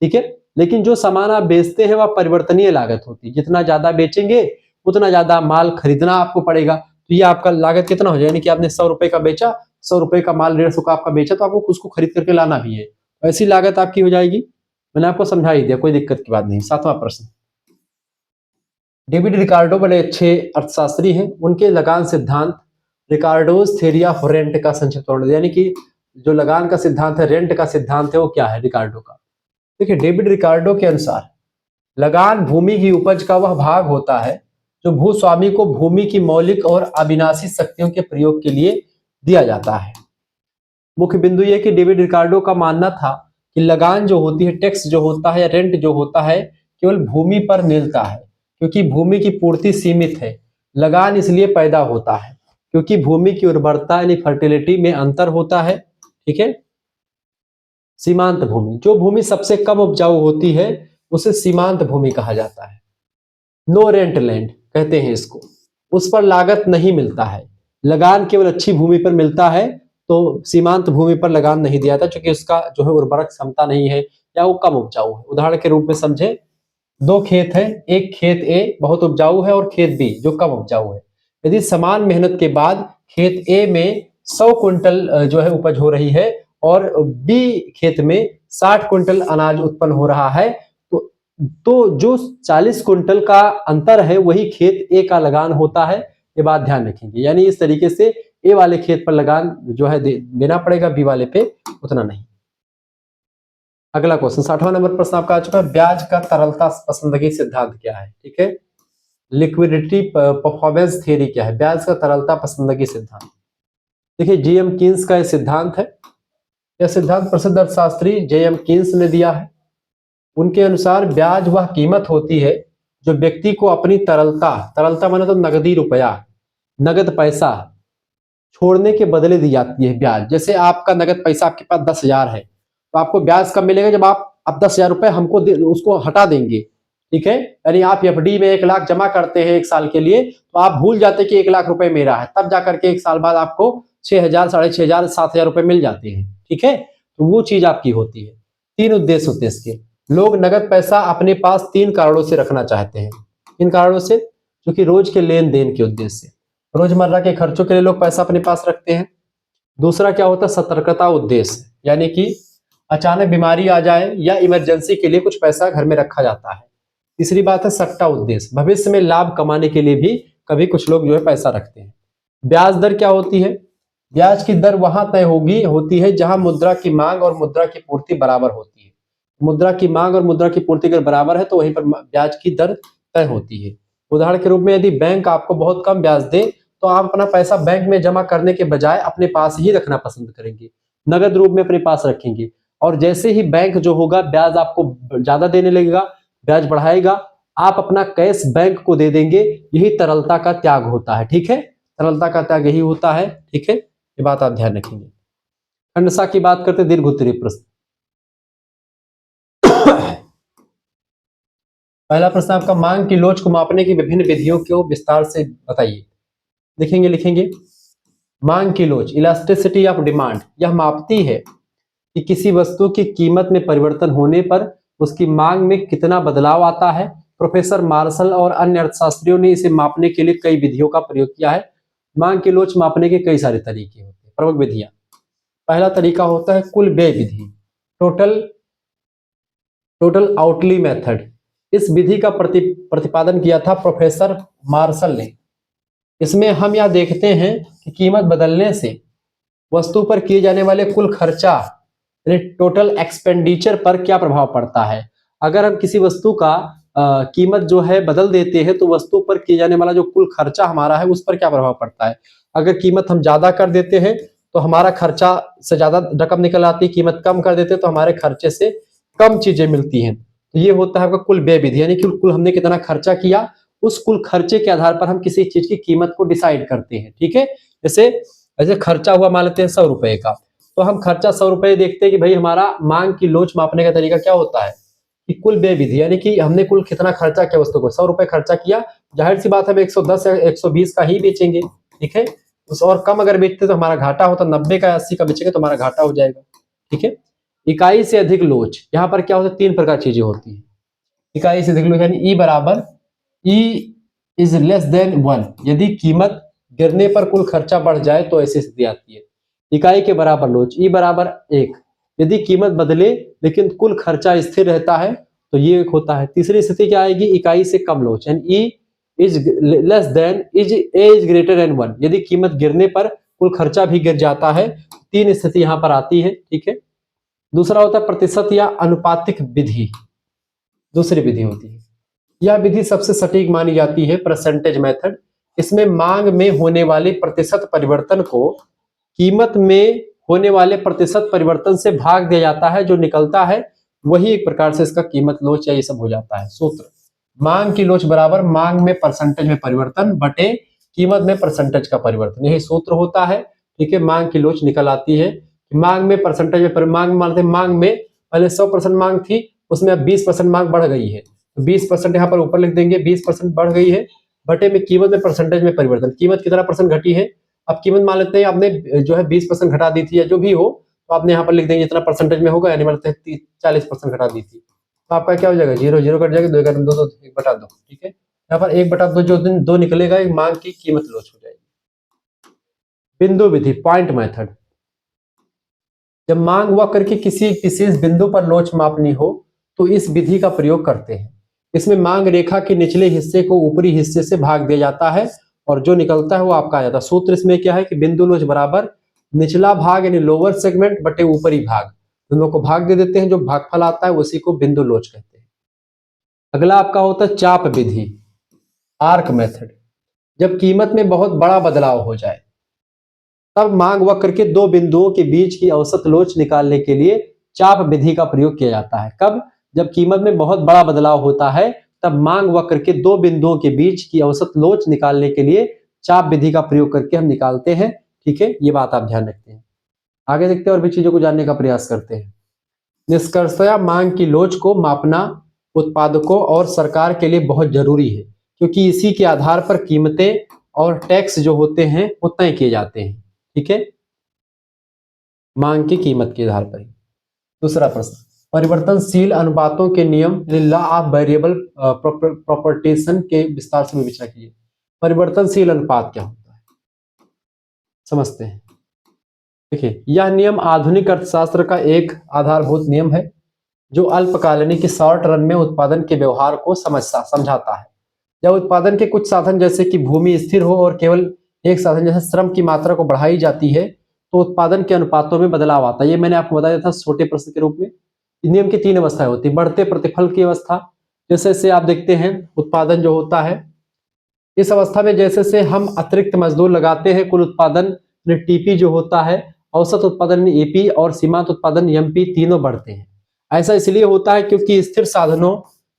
ठीक है। लेकिन जो सामान आप बेचते हैं वह परिवर्तनीय लागत होती है, जितना ज्यादा बेचेंगे उतना ज्यादा माल खरीदना आपको पड़ेगा, तो ये आपका लागत कितना हो जाए, यानी कि आपने 100 रुपए का बेचा, 100 रुपए का माल 150 का आपका बेचा, तो आपको उसको खरीद करके लाना भी है, ऐसी लागत आपकी हो जाएगी। मैंने आपको समझा ही दिया, कोई दिक्कत की बात नहीं। सातवां प्रश्न, डेविड रिकार्डो बड़े अच्छे अर्थशास्त्री हैं, उनके लगान सिद्धांत, रिकार्डोज थ्योरी ऑफ रेंट का संक्षिप्त वर्णन, यानी कि जो लगान का सिद्धांत है, रेंट का सिद्धांत है, वो क्या है रिकार्डो का। देखिए, डेविड रिकार्डो के अनुसार लगान भूमि की उपज का वह भाग होता है जो भूस्वामी को भूमि की मौलिक और अविनाशी शक्तियों के प्रयोग के लिए दिया जाता है। मुख्य बिंदु यह कि डेविड रिकार्डो का मानना था कि लगान जो होती है, टैक्स जो होता है या रेंट जो होता है, केवल भूमि पर मिलता है क्योंकि भूमि की पूर्ति सीमित है। लगान इसलिए पैदा होता है क्योंकि भूमि की उर्वरता यानी फर्टिलिटी में अंतर होता है, ठीक है। सीमांत भूमि, जो भूमि सबसे कम उपजाऊ होती है उसे सीमांत भूमि कहा जाता है। नो रेंट लैंड कहते हैं इसको, उस पर लागत नहीं मिलता है। लगान केवल अच्छी भूमि पर मिलता है, तो सीमांत भूमि पर लगान नहीं दिया जाता क्योंकि उसका जो है उर्वरक क्षमता नहीं है या वो कम उपजाऊ है। उदाहरण के रूप में समझे, दो खेत है, एक खेत ए बहुत उपजाऊ है और खेत बी जो कम उपजाऊ है। यदि समान मेहनत के बाद खेत ए में 100 क्विंटल जो है उपज हो रही है और बी खेत में 60 क्विंटल अनाज उत्पन्न हो रहा है, तो जो 40 क्विंटल का अंतर है वही खेत ए का लगान होता है। ये बात ध्यान रखेंगे, यानी इस तरीके से ए वाले खेत पर लगान जो है देना पड़ेगा, बी वाले पे उतना नहीं। अगला क्वेश्चन 60वां नंबर प्रश्न आपका आ चुका है, ब्याज का तरलता पसंदगी सिद्धांत क्या है? ठीक है, लिक्विडिटी परफॉर्मेंस थियरी क्या है? ब्याज का तरलता पसंदगी सिद्धांत। देखिए जेएम कीन्स का यह सिद्धांत है। यह सिद्धांत प्रसिद्ध अर्थशास्त्री जेएम कीन्स ने दिया है। उनके अनुसार ब्याज वह कीमत होती है जो व्यक्ति को अपनी तरलता माने तो नगदी रुपया, नगद पैसा छोड़ने के बदले दी जाती है। ब्याज जैसे आपका नगद पैसा आपके पास 10,000 है, तो आपको ब्याज कब मिलेगा? जब आप 10,000 रुपए हमको उसको हटा देंगे। ठीक है, यानी आप एफडी में 1 लाख जमा करते हैं 1 साल के लिए, तो आप भूल जाते हैं कि 1 लाख रुपए मेरा है, तब जाकर के 1 साल बाद आपको 6,000, 6,500, 7,000 रुपए मिल जाते हैं। ठीक है, तो वो चीज आपकी होती है। 3 उद्देश्य होते हैं इसके। लोग नगद पैसा अपने पास 3 कारणों से रखना चाहते हैं। इन कारणों से, क्योंकि रोज के लेन देन के उद्देश्य से, रोजमर्रा के खर्चों के लिए लोग पैसा अपने पास रखते हैं। दूसरा क्या होता है? सतर्कता उद्देश्य, यानी कि अचानक बीमारी आ जाए या इमरजेंसी के लिए कुछ पैसा घर में रखा जाता है। तीसरी बात है सट्टा उद्देश्य, भविष्य में लाभ कमाने के लिए भी कभी कुछ लोग जो है पैसा रखते हैं। ब्याज दर क्या होती है? ब्याज की दर वहां तय होती है जहां मुद्रा की मांग और मुद्रा की पूर्ति बराबर होती है। मुद्रा की मांग और मुद्रा की पूर्ति अगर बराबर है तो वहीं पर ब्याज की दर तय होती है। उदाहरण के रूप में यदि बैंक आपको बहुत कम ब्याज दे तो आप अपना पैसा बैंक में जमा करने के बजाय अपने पास ही रखना पसंद करेंगे, नगद रूप में अपने पास रखेंगे। और जैसे ही बैंक जो होगा ब्याज आपको ज्यादा देने लगेगा, ब्याज बढ़ाएगा, आप अपना कैश बैंक को दे देंगे। यही तरलता का त्याग होता है। ठीक है, तरलता का त्याग यही होता है। ठीक है, ये बात आप ध्यान रखेंगे। खंडसा की बात करते दीर्घ उत्तरीय प्रश्न। पहला प्रश्न आपका, मांग की लोच को मापने की विभिन्न विधियों को विस्तार से बताइए। लिखेंगे मांग की लोच, इलास्टिसिटी ऑफ डिमांड, यह मापती है कि किसी वस्तु की कीमत में परिवर्तन होने पर उसकी मांग में कितना बदलाव आता है। प्रोफेसर मार्शल और अन्य अर्थशास्त्रियों ने इसे मापने के लिए कई विधियों का प्रयोग किया है। मांग की लोच मापने के कई सारे तरीके होते हैं, प्रमुख विधियां। पहला तरीका होता है कुल व्यय विधि, टोटल आउटली मेथड। इस विधि का प्रतिपादन किया था प्रोफेसर मार्शल ने। इसमें हम यह देखते हैं कि कीमत बदलने से वस्तु पर किए जाने वाले कुल खर्चा, टोटल एक्सपेंडिचर पर क्या प्रभाव पड़ता है। अगर हम किसी वस्तु का कीमत जो है बदल देते हैं तो वस्तु पर किए जाने वाला जो कुल खर्चा हमारा है उस पर क्या प्रभाव पड़ता है। अगर कीमत हम ज्यादा कर देते हैं तो हमारा खर्चा से ज्यादा रकम निकल आती है, कीमत कम कर देते हैं तो हमारे खर्चे से कम चीजें मिलती हैं। तो ये होता है आपका कुल व्यय विधि, यानी कि कुल हमने कितना खर्चा किया उस कुल खर्चे के आधार पर हम किसी चीज की कीमत को डिसाइड करते हैं। ठीक है, जैसे खर्चा हुआ मान लेते हैं 100 रुपए का, तो हम खर्चा 100 रुपए देखते हैं कि भाई हमारा मांग की लोच मापने का तरीका क्या होता है कि कुल व्यय विधि, यानी कि हमने कुल कितना खर्चा किया वस्तु को, 100 रुपए खर्चा किया, जाहिर सी बात है हम 110 या 120 का ही बेचेंगे। ठीक है, उस और कम अगर बेचते तो हमारा घाटा होता, 90 का 80 का बेचेंगे तो हमारा घाटा हो जाएगा। ठीक है, इकाई से अधिक लोच, यहाँ पर क्या होता है 3 प्रकार चीजें होती है। इकाई से अधिक लोच यानी ई बराबर ई इज लेस देन 1, यदि कीमत गिरने पर कुल खर्चा बढ़ जाए तो ऐसी स्थिति आती है। इकाई के बराबर लोच ई बराबर 1, यदि कीमत बदले लेकिन कुल खर्चा स्थिर रहता है तो ये एक होता है। तीसरी स्थिति क्या आएगी, इकाई से कम लोच यानी E is less than is a is greater than 1, यदि कीमत गिरने पर कुल खर्चा भी गिर जाता है। 3 स्थिति यहाँ पर आती है। ठीक है, दूसरा होता है प्रतिशत या अनुपातिक विधि, दूसरी विधि होती है। यह विधि सबसे सटीक मानी जाती है, परसेंटेज मेथड। इसमें मांग में होने वाले प्रतिशत परिवर्तन को कीमत में होने वाले प्रतिशत परिवर्तन से भाग दिया जाता है, जो निकलता है वही एक प्रकार से इसका कीमत लोच या ये सब हो जाता है। सूत्र, मांग की लोच बराबर मांग में परसेंटेज में परिवर्तन बटे कीमत में परसेंटेज का परिवर्तन, यही सूत्र होता है। ठीक है, मांग की लोच निकल आती है। मांग में परसेंटेज में मांग मानते मांग में पहले 100% मांग थी, उसमें अब 20% मांग बढ़ गई है, 20% यहाँ पर ऊपर लिख देंगे, 20% बढ़ गई है बटे में कीमत में परसेंटेज में परिवर्तन, कीमत कितना परसेंट घटी है। अब कीमत मान लेते हैं आपने जो है 20% घटा दी थी या जो भी हो, तो आपने यहाँ पर लिख देंगे जितना परसेंटेज में होगा, यानी मतलब 40% घटा दी थी, तो आपका क्या हो जाएगा, 0 0 कट जाएगा, 2 2 1 बटा 2। ठीक है, यहाँ पर 1 बटा 2 जो दिन 2 निकलेगा एक मांग की कीमत लोच हो जाएगी। बिंदु विधि, पॉइंट मेथड, जब मांग हुआ करके किसी विशेष बिंदु पर लोच मापनी हो तो इस विधि का प्रयोग करते हैं। इसमें मांग रेखा के निचले हिस्से को ऊपरी हिस्से से भाग दिया जाता है और जो निकलता है वो आपका आ जाता है। सूत्र इसमें क्या है कि बिंदु लोच बराबर निचला भाग यानी लोअर सेगमेंट बटे ऊपरी भाग, दोनों को भाग दे देते हैं, जो भागफल आता है उसी को बिंदु लोच कहते हैं। अगला आपका होता है चाप विधि, आर्क मेथड। जब कीमत में बहुत बड़ा बदलाव हो जाए तब मांग वक्र के दो बिंदुओं के बीच की औसत लोच निकालने के लिए चाप विधि का प्रयोग किया जाता है। कब? जब कीमत में बहुत बड़ा बदलाव होता है तब मांग वक्र के दो बिंदुओं के बीच की औसत लोच निकालने के लिए चाप विधि का प्रयोग करके हम निकालते हैं। ठीक है, ये बात आप ध्यान रखते हैं। आगे देखते हैं और भी चीजों को जानने का प्रयास करते हैं। निष्कर्षतः मांग की लोच को मापना उत्पादकों और सरकार के लिए बहुत जरूरी है, क्योंकि इसी के आधार पर कीमतें और टैक्स जो होते हैं वो तय किए जाते हैं। ठीक है, मांग की कीमत के आधार पर। दूसरा प्रश्न, परिवर्तनशील अनुपातों के नियम लॉ ऑफ वेरिएबल प्रोपोर्टेशन के विस्तार से विवेचना कीजिए। परिवर्तनशील अनुपात क्या होता है समझते हैं। देखिए, यह नियम आधुनिक अर्थशास्त्र का एक आधारभूत नियम है जो अल्पकालिक शॉर्ट रन में उत्पादन के व्यवहार को समझाता है। जब उत्पादन के कुछ साधन जैसे कि भूमि स्थिर हो और केवल एक साधन जैसे श्रम की मात्रा को बढ़ाई जाती है तो उत्पादन के अनुपातों में बदलाव आता है। ये मैंने आपको बताया था छोटे प्रश्न के रूप में। नियम की तीन अवस्थाएं होती है। बढ़ते प्रतिफल की अवस्था, जैसे से आप देखते हैं उत्पादन जो होता है, इस अवस्था में जैसे से हम अतिरिक्त मजदूर लगाते हैं कुल उत्पादन टीपी जो होता है, औसत उत्पादन एपी और सीमांत उत्पादन एमपी तीनों बढ़ते हैं। ऐसा इसलिए होता है क्योंकि स्थिर साधनों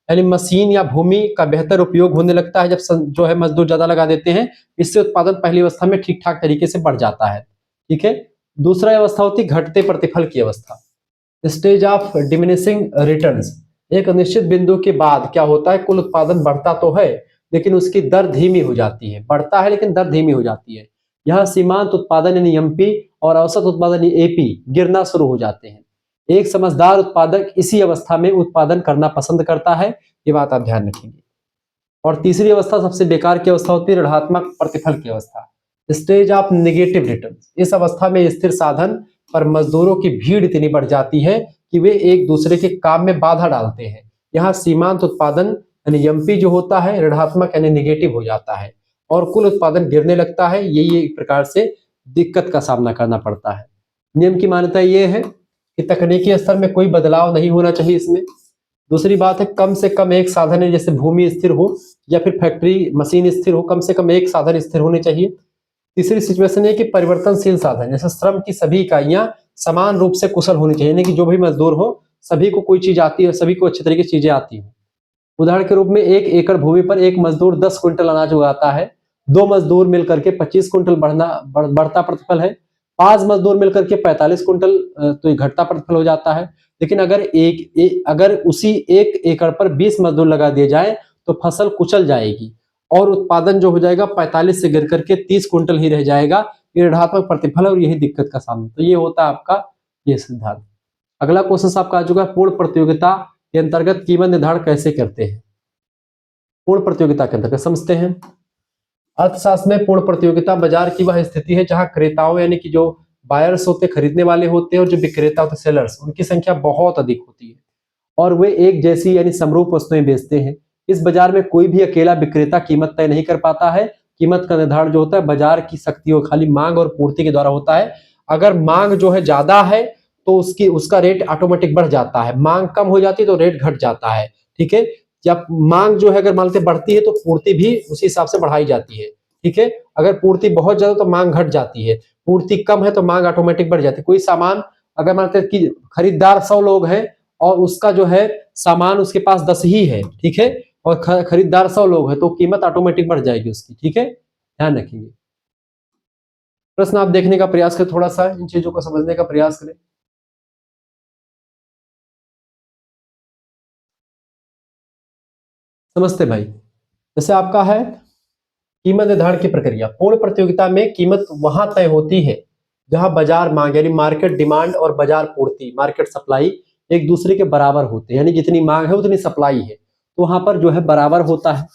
यानी मशीन या भूमि का बेहतर उपयोग होने लगता है जब जो है मजदूर ज्यादा लगा देते हैं। इससे उत्पादन पहली अवस्था में ठीक ठाक तरीके से बढ़ जाता है। ठीक है, दूसरा अवस्था होती है घटते प्रतिफल की अवस्था, स्टेज ऑफ डिमिनिशिंग रिटर्न्स। एक निश्चित बिंदु के बाद क्या होता है, कुल उत्पादन बढ़ता तो है लेकिन उसकी दर धीमी हो जाती है। बढ़ता है लेकिन दर धीमी हो जाती है। यह सीमांत उत्पादन यानी एमपी और औसत उत्पादन एपी गिरना शुरू हो जाते हैं। एक समझदार उत्पादक इसी अवस्था में उत्पादन करना पसंद करता है, ये बात आप ध्यान रखेंगे। और तीसरी अवस्था सबसे बेकार की अवस्था होती है ऋणात्मक प्रतिफल की अवस्था, स्टेज ऑफ नेगेटिव रिटर्न। इस अवस्था में स्थिर साधन पर मजदूरों की भीड़ इतनी बढ़ जाती है कि वे एक दूसरे के काम में बाधा डालते हैं। यहाँ सीमांत उत्पादन यानी एमपी जो होता है ऋणात्मक यानी नेगेटिव हो जाता है और कुल उत्पादन गिरने लगता है। यही एक प्रकार से दिक्कत का सामना करना पड़ता है। नियम की मान्यता ये है कि तकनीकी स्तर में कोई बदलाव नहीं होना चाहिए इसमें। दूसरी बात है कम से कम एक साधन है, जैसे भूमि स्थिर हो या फिर फैक्ट्री मशीन स्थिर हो, कम से कम एक साधन स्थिर होने चाहिए। तीसरी सिचुएशन है कि परिवर्तनशील साधन जैसे श्रम की सभी इकाइयां समान रूप से कुशल होनी चाहिए, यानी कि जो भी मजदूर हो सभी को कोई चीज आती है, सभी को अच्छे तरीके से चीजें आती हो। उदाहरण के रूप में 1 एकड़ भूमि पर एक मजदूर 10 क्विंटल अनाज उगाता है, 2 मजदूर मिलकर के 25 क्विंटल बढ़ता प्रतिफल है, 5 मजदूर मिलकर के 45 क्विंटल तो ये घटता प्रतिफल हो जाता है। लेकिन अगर उसी 1 एकड़ पर 20 मजदूर लगा दिए जाए तो फसल कुचल जाएगी और उत्पादन जो हो जाएगा 45 से गिर करके 30 क्विंटल ही रह जाएगा। ये ऋणात्मक प्रतिफल है और यही दिक्कत का सामना। तो ये होता है आपका ये सिद्धांत। अगला क्वेश्चन आपका आ चुका है पूर्ण प्रतियोगिता के अंतर्गत कीमत निर्धारण कैसे करते हैं। पूर्ण प्रतियोगिता के अंतर्गत समझते हैं। अर्थशास्त्र में पूर्ण प्रतियोगिता बाजार की वह स्थिति है जहां क्रेताओं यानी कि जो बायर्स होते खरीदने वाले होते हैं और जो विक्रेता होते सेलर्स, उनकी संख्या बहुत अधिक होती है और वे एक जैसी यानी समरूप वस्तुएं बेचते हैं। इस बाजार में कोई भी अकेला विक्रेता कीमत तय नहीं कर पाता है। कीमत का निर्धारण जो होता है बाजार की शक्ति और खाली मांग और पूर्ति के द्वारा होता है। अगर मांग जो है ज्यादा है तो उसका रेट ऑटोमेटिक बढ़ जाता है, मांग कम हो जाती है तो रेट घट जाता है। ठीक है, जब मांग जो है अगर मान लेते बढ़ती है तो पूर्ति भी उसी हिसाब से बढ़ाई जाती है। ठीक है, अगर पूर्ति बहुत ज्यादा तो मांग घट जाती है, पूर्ति कम है तो मांग ऑटोमेटिक बढ़ जाती है। कोई सामान अगर मान लेते कि खरीदार 100 लोग हैं और उसका जो है सामान उसके पास 10 ही है, ठीक है, और खरीदार 100 लोग हैं तो कीमत ऑटोमेटिक बढ़ जाएगी उसकी। ठीक है, ध्यान रखेंगे। प्रश्न आप देखने का प्रयास करें, थोड़ा सा इन चीजों को समझने का प्रयास करें। समझते भाई। जैसे आपका है कीमत निर्धारण की प्रक्रिया। पूर्ण प्रतियोगिता में कीमत वहां तय होती है जहां बाजार मांग यानी मार्केट डिमांड और बाजार पूर्ति मार्केट सप्लाई एक दूसरे के बराबर होते हैं, यानी जितनी मांग है उतनी सप्लाई है तो वहां पर जो है बराबर होता है।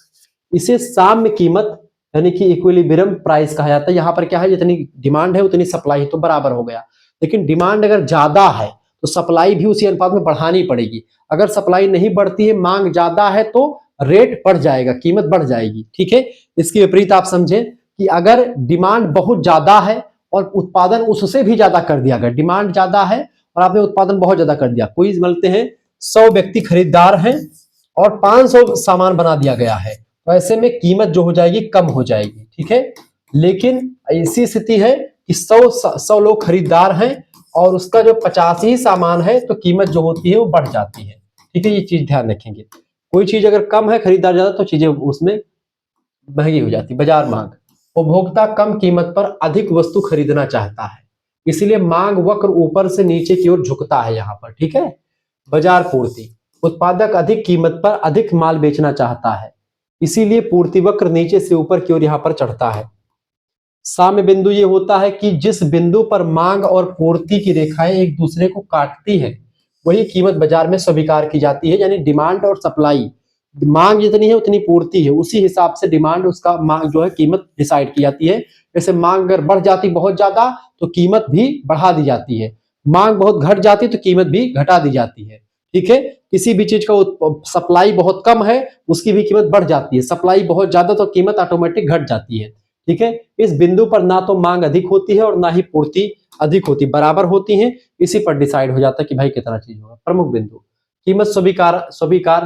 इसे साम्य कीमत यानी कि इक्विलिब्रियम प्राइस कहा जाता है। यहाँ पर क्या है, जितनी डिमांड है उतनी सप्लाई है तो बराबर हो गया। लेकिन डिमांड अगर ज्यादा है तो सप्लाई भी उसी अनुपात में बढ़ानी पड़ेगी। अगर सप्लाई नहीं बढ़ती है, मांग ज्यादा है, तो रेट बढ़ जाएगा, कीमत बढ़ जाएगी। ठीक है, इसके विपरीत आप समझें कि अगर डिमांड बहुत ज्यादा है और उत्पादन उससे भी ज्यादा कर दिया गया, डिमांड ज्यादा है और आपने उत्पादन बहुत ज्यादा कर दिया, कोई मिलते हैं 100 व्यक्ति खरीदार हैं और 500 सामान बना दिया गया है, तो ऐसे में कीमत जो हो जाएगी कम हो जाएगी। ठीक है, लेकिन ऐसी स्थिति है कि 100 लोग खरीदार हैं और उसका जो 50 ही सामान है, तो कीमत जो होती है वो बढ़ जाती है। ठीक है, ये चीज ध्यान रखेंगे। कोई चीज अगर कम है, खरीदार ज्यादा, तो चीजें उसमें महंगी हो जाती। बाजार मांग, उपभोक्ता कम कीमत पर अधिक वस्तु खरीदना चाहता है, इसलिए मांग वक्र ऊपर से नीचे की ओर झुकता है यहाँ पर। ठीक है, बाजार पूर्ति, उत्पादक अधिक कीमत पर अधिक माल बेचना चाहता है, इसीलिए पूर्ति वक्र नीचे से ऊपर की ओर यहाँ पर चढ़ता है। साम्य बिंदु ये होता है कि जिस बिंदु पर मांग और पूर्ति की रेखाएं एक दूसरे को काटती है, वही कीमत बाजार में स्वीकार की जाती है। यानी डिमांड और सप्लाई, मांग जितनी है उतनी पूर्ति है, उसी हिसाब से डिमांड उसका मांग जो है कीमत डिसाइड की जाती है। जैसे मांग अगर बढ़ जाती बहुत ज्यादा तो कीमत भी बढ़ा दी जाती है, मांग बहुत घट जाती तो कीमत भी घटा दी जाती है। ठीक है, किसी भी चीज का सप्लाई बहुत कम है, उसकी भी कीमत बढ़ जाती है, सप्लाई बहुत ज्यादा तो कीमत ऑटोमेटिक घट जाती है। ठीक है, इस बिंदु पर ना तो मांग अधिक होती है और ना ही पूर्ति अधिक होती, बराबर होती है। इसी पर डिसाइड हो जाता है कि भाई कितना चीज होगा। प्रमुख बिंदु, कीमत स्वीकार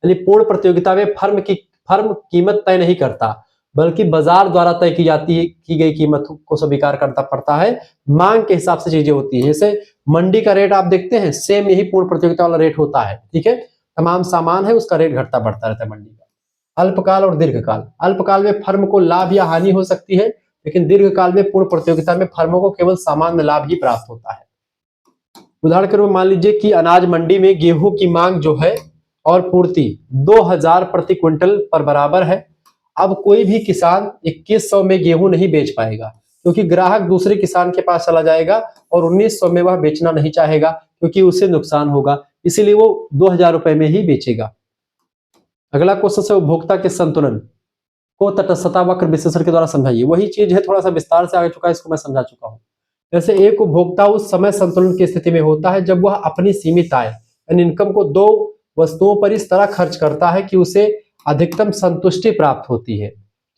यानी पूर्ण प्रतियोगिता में फर्म कीमत तय नहीं करता, बल्कि बाजार द्वारा तय की जाती है, की गई कीमत को स्वीकार करना पड़ता है। मांग के हिसाब से चीजें होती है। जैसे मंडी का रेट आप देखते हैं, सेम यही पूर्ण प्रतियोगिता वाला रेट होता है। ठीक है, तमाम सामान है उसका रेट घटता बढ़ता रहता है मंडी का। अल्पकाल और दीर्घकाल, अल्पकाल में फर्म को लाभ या हानि हो सकती है, लेकिन दीर्घकाल में पूर्ण प्रतियोगिता में फर्मों को केवल सामान्य लाभ ही प्राप्त होता है। उदाहरण के रूप में मान लीजिए कि अनाज मंडी में गेहूं की मांग जो है और पूर्ति 2000 प्रति क्विंटल पर बराबर है। अब कोई भी किसान 2100 में गेहूं नहीं बेच पाएगा, क्योंकि ग्राहक दूसरे किसान के पास चला जाएगा और 1900 में वह बेचना नहीं चाहेगा, क्योंकि उसे नुकसान होगा, इसीलिए वो 2000 रुपए में ही बेचेगा। अगला क्वेश्चन है उपभोक्ता के संतुलन को तटस्थता वक्र विश्लेषण के द्वारा समझाइए। वही चीज है, थोड़ा सा विस्तार से आ चुका है, इसको मैं समझा चुका हूं। जैसे एक उपभोक्ता उस समय संतुलन की स्थिति में होता है जब वह अपनी सीमित आय यानी इनकम को दो वस्तुओं पर इस तरह खर्च करता है कि उसे अधिकतम संतुष्टि प्राप्त होती है।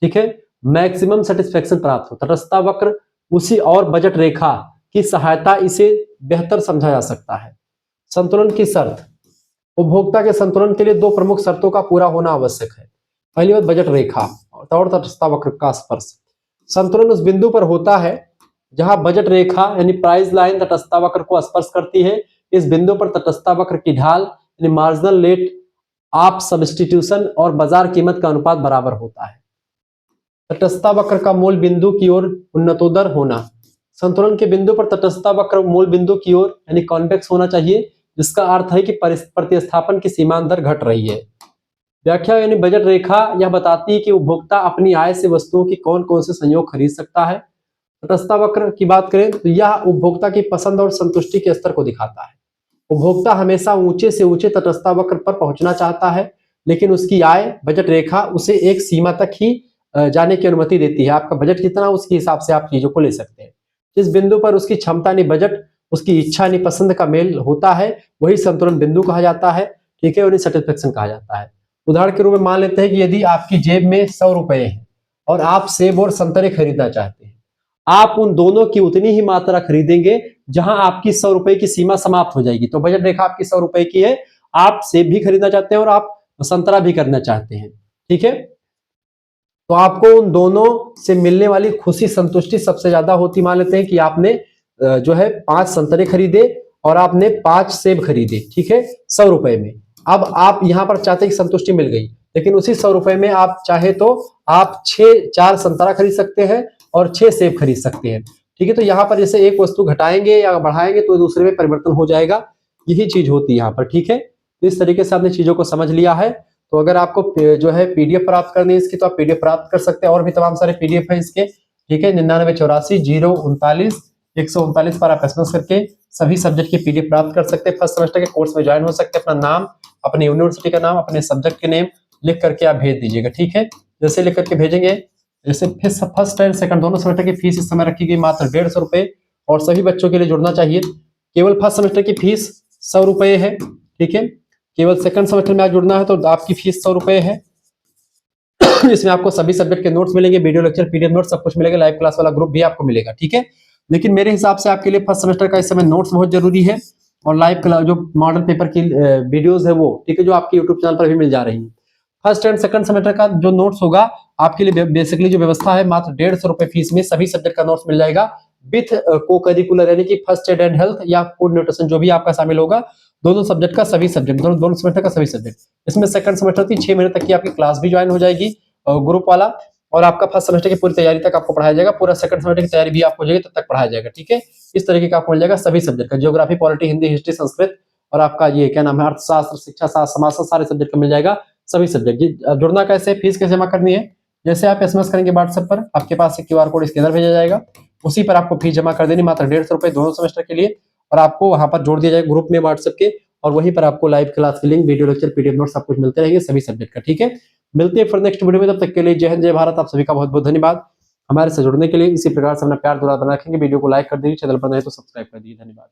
ठीक है, मैक्सिमम सेटिस्फेक्शन प्राप्त हो। तटस्थता वक्र उसी और बजट रेखा की सहायता इसे बेहतर समझा जा सकता है। संतुलन की शर्त, उपभोक्ता के संतुलन के लिए दो प्रमुख शर्तों का पूरा होना आवश्यक है। पहली बात बजट रेखा और तटस्थता वक्र का स्पर्श। संतुलन उस बिंदु पर होता है जहां बजट रेखा यानी प्राइस लाइन तटस्थता वक्र को स्पर्श करती है। इस बिंदु पर तटस्थता वक्र की ढाल यानी मार्जिनल रेट ऑफ सब्स्टिट्यूशन और बाजार कीमत का अनुपात बराबर होता है। तटस्थता वक्र का मूल बिंदु की ओर उन्नतोदर होना, संतुलन के बिंदु पर तटस्थता वक्र मूल बिंदु की ओर यानी कॉन्वेक्स होना चाहिए, जिसका अर्थ है कि प्रतिस्थापन की सीमांत दर घट रही है। व्याख्या यानी बजट रेखा यह बताती है कि उपभोक्ता अपनी आय से वस्तुओं की कौन कौन से संयोग खरीद सकता है। तटस्थता वक्र की बात करें तो यह उपभोक्ता की पसंद और संतुष्टि के स्तर को दिखाता है। उपभोक्ता हमेशा ऊंचे से ऊंचे तटस्थता वक्र पर पहुंचना चाहता है, लेकिन उसकी आय बजट रेखा उसे एक सीमा तक ही जाने की अनुमति देती है। आपका बजट कितना, उसके हिसाब से आप चीजों को ले सकते हैं। जिस बिंदु पर उसकी क्षमता यानी बजट, उसकी इच्छा यानी पसंद का मेल होता है, वही संतुलन बिंदु कहा जाता है। ठीक है, उन्हें सेटिस्फेक्शन कहा जाता है। उदाहरण के रूप में मान लेते हैं कि यदि आपकी जेब में 100 रुपए हैं और आप सेब और संतरे खरीदना चाहते हैं, आप उन दोनों की उतनी ही मात्रा खरीदेंगे जहां आपकी 100 रुपए की सीमा समाप्त हो जाएगी। तो बजट रेखा आपकी 100 रुपए की है, आप सेब भी खरीदना चाहते हैं और आप संतरा भी करना चाहते हैं। ठीक है, तो आपको उन दोनों से मिलने वाली खुशी संतुष्टि सबसे ज्यादा होती। मान लेते हैं कि आपने जो है 5 संतरे खरीदे और आपने 5 सेब खरीदे। ठीक है, 100 रुपए में। अब आप यहां पर चाहते हैं कि संतुष्टि मिल गई, लेकिन उसी 100 रुपए में आप चाहे तो आप 4 संतरा खरीद सकते हैं और 6 सेब खरीद सकते हैं। ठीक है, तो यहाँ पर जैसे एक वस्तु घटाएंगे या बढ़ाएंगे तो दूसरे में परिवर्तन हो जाएगा, यही चीज होती है यहाँ पर। ठीक है, तो इस तरीके से आपने चीजों को समझ लिया है। तो अगर आपको जो है पीडीएफ प्राप्त करनी है इसकी, तो आप पीडीएफ प्राप्त कर सकते हैं, और भी तमाम सारे पीडीएफ है इसके। ठीक है, 9984 039 139 पर आप एसएमएस करके सभी सब्जेक्ट की पीडीएफ प्राप्त कर सकते हैं। फर्स्ट सेमेस्टर के कोर्स में ज्वाइन हो सकते हैं। अपना नाम, अपनी यूनिवर्सिटी का नाम, अपने सब्जेक्ट के नेम लिख करके आप भेज दीजिएगा। ठीक है, जैसे लिख करके भेजेंगे, जैसे फर्स्ट एंड सेकंड दोनों सेमेस्टर की फीस इस समय रखी गई मात्र 150 रुपए, और सभी बच्चों के लिए जुड़ना चाहिए। केवल फर्स्ट सेमेस्टर की फीस 100 रुपए है, ठीक है। केवल सेकंड सेमेस्टर में आप जुड़ना है तो आपकी फीस 100 रुपए है। इसमें आपको सभी सब्जेक्ट के नोट्स मिलेंगे, वीडियो लेक्चर, पीडीएफ नोट्स सब कुछ मिलेगा, लाइव क्लास वाला ग्रुप भी आपको मिलेगा, ठीक है। लेकिन मेरे हिसाब से आपके लिए फर्स्ट सेमेस्टर का इस समय नोट्स बहुत जरूरी है, और लाइव क्लास जो मॉडल पेपर की वीडियोस है वो, ठीक है, जो आपके यूट्यूब चैनल पर भी मिल जा रही है। फर्स्ट एंड सेकंड सेमेस्टर का जो नोट्स होगा आपके लिए बेसिकली जो व्यवस्था है, मात्र 150 रुपए फीस में सभी सब्जेक्ट का नोट्स मिल जाएगा विथ को करिकुलर, यानी कि फर्स्ट एड एंड हेल्थ या फूड न्यूट्रिशन जो भी आपका शामिल होगा, दोनों सब्जेक्ट का सभी सब्जेक्ट, दोनों सेमेस्टर का सभी सब्जेक्ट। इसमें सेकंड सेमेस्टर की 6 महीने तक की आपकी क्लास भी ज्वाइन हो जाएगी ग्रुप वाला, और आपका फर्स्ट सेमेस्टर की पूरी तैयारी तक आपको पढ़ाया जाएगा, पूरा सेकंड सेमेस्टर की तैयारी भी आपको हो जाएगी, तब तक पढ़ाया जाएगा, ठीक है। इस तरीके का आपको मिल जाएगा सभी सब्जेक्ट का, geography, polity, Hindi, history, Sanskrit, और आपका ये क्या नाम है, अर्थशास्त्र, शिक्षा शास्त्र, समाजशास्त्र, सारे सब्जेक्ट का मिल जाएगा, सभी सब्जेक्ट। जुड़ना कैसे, फीस कैसे जमा करनी है, जैसे आप एसएमएस करेंगे व्हाट्सएप पर, आपके पास एक क्यूआर कोड स्कैनर भेजा जाएगा, उसी पर आपको फीस जमा कर देनी, मात्र 150 रुपए दोनों सेमेस्टर के लिए, और आपको वहां पर जोड़ दिया जाएगा ग्रुप में व्हाट्सएप के, और वहीं पर आपको लाइव क्लास की link, video lecture, PDF note सब कुछ मिलते रहेंगे सभी सब्जेक्ट का, ठीक है। मिलते हैं फिर नेक्स्ट वीडियो में, तब तक के लिए जय हिंद जय भारत। आप सभी का बहुत बहुत धन्यवाद हमारे से जुड़ने के लिए। इसी प्रकार से अपना प्यार दुलार बना रखेंगे। वीडियो को लाइक कर दीजिए, चैनल पर नए तो सब्सक्राइब कर दीजिए। धन्यवाद।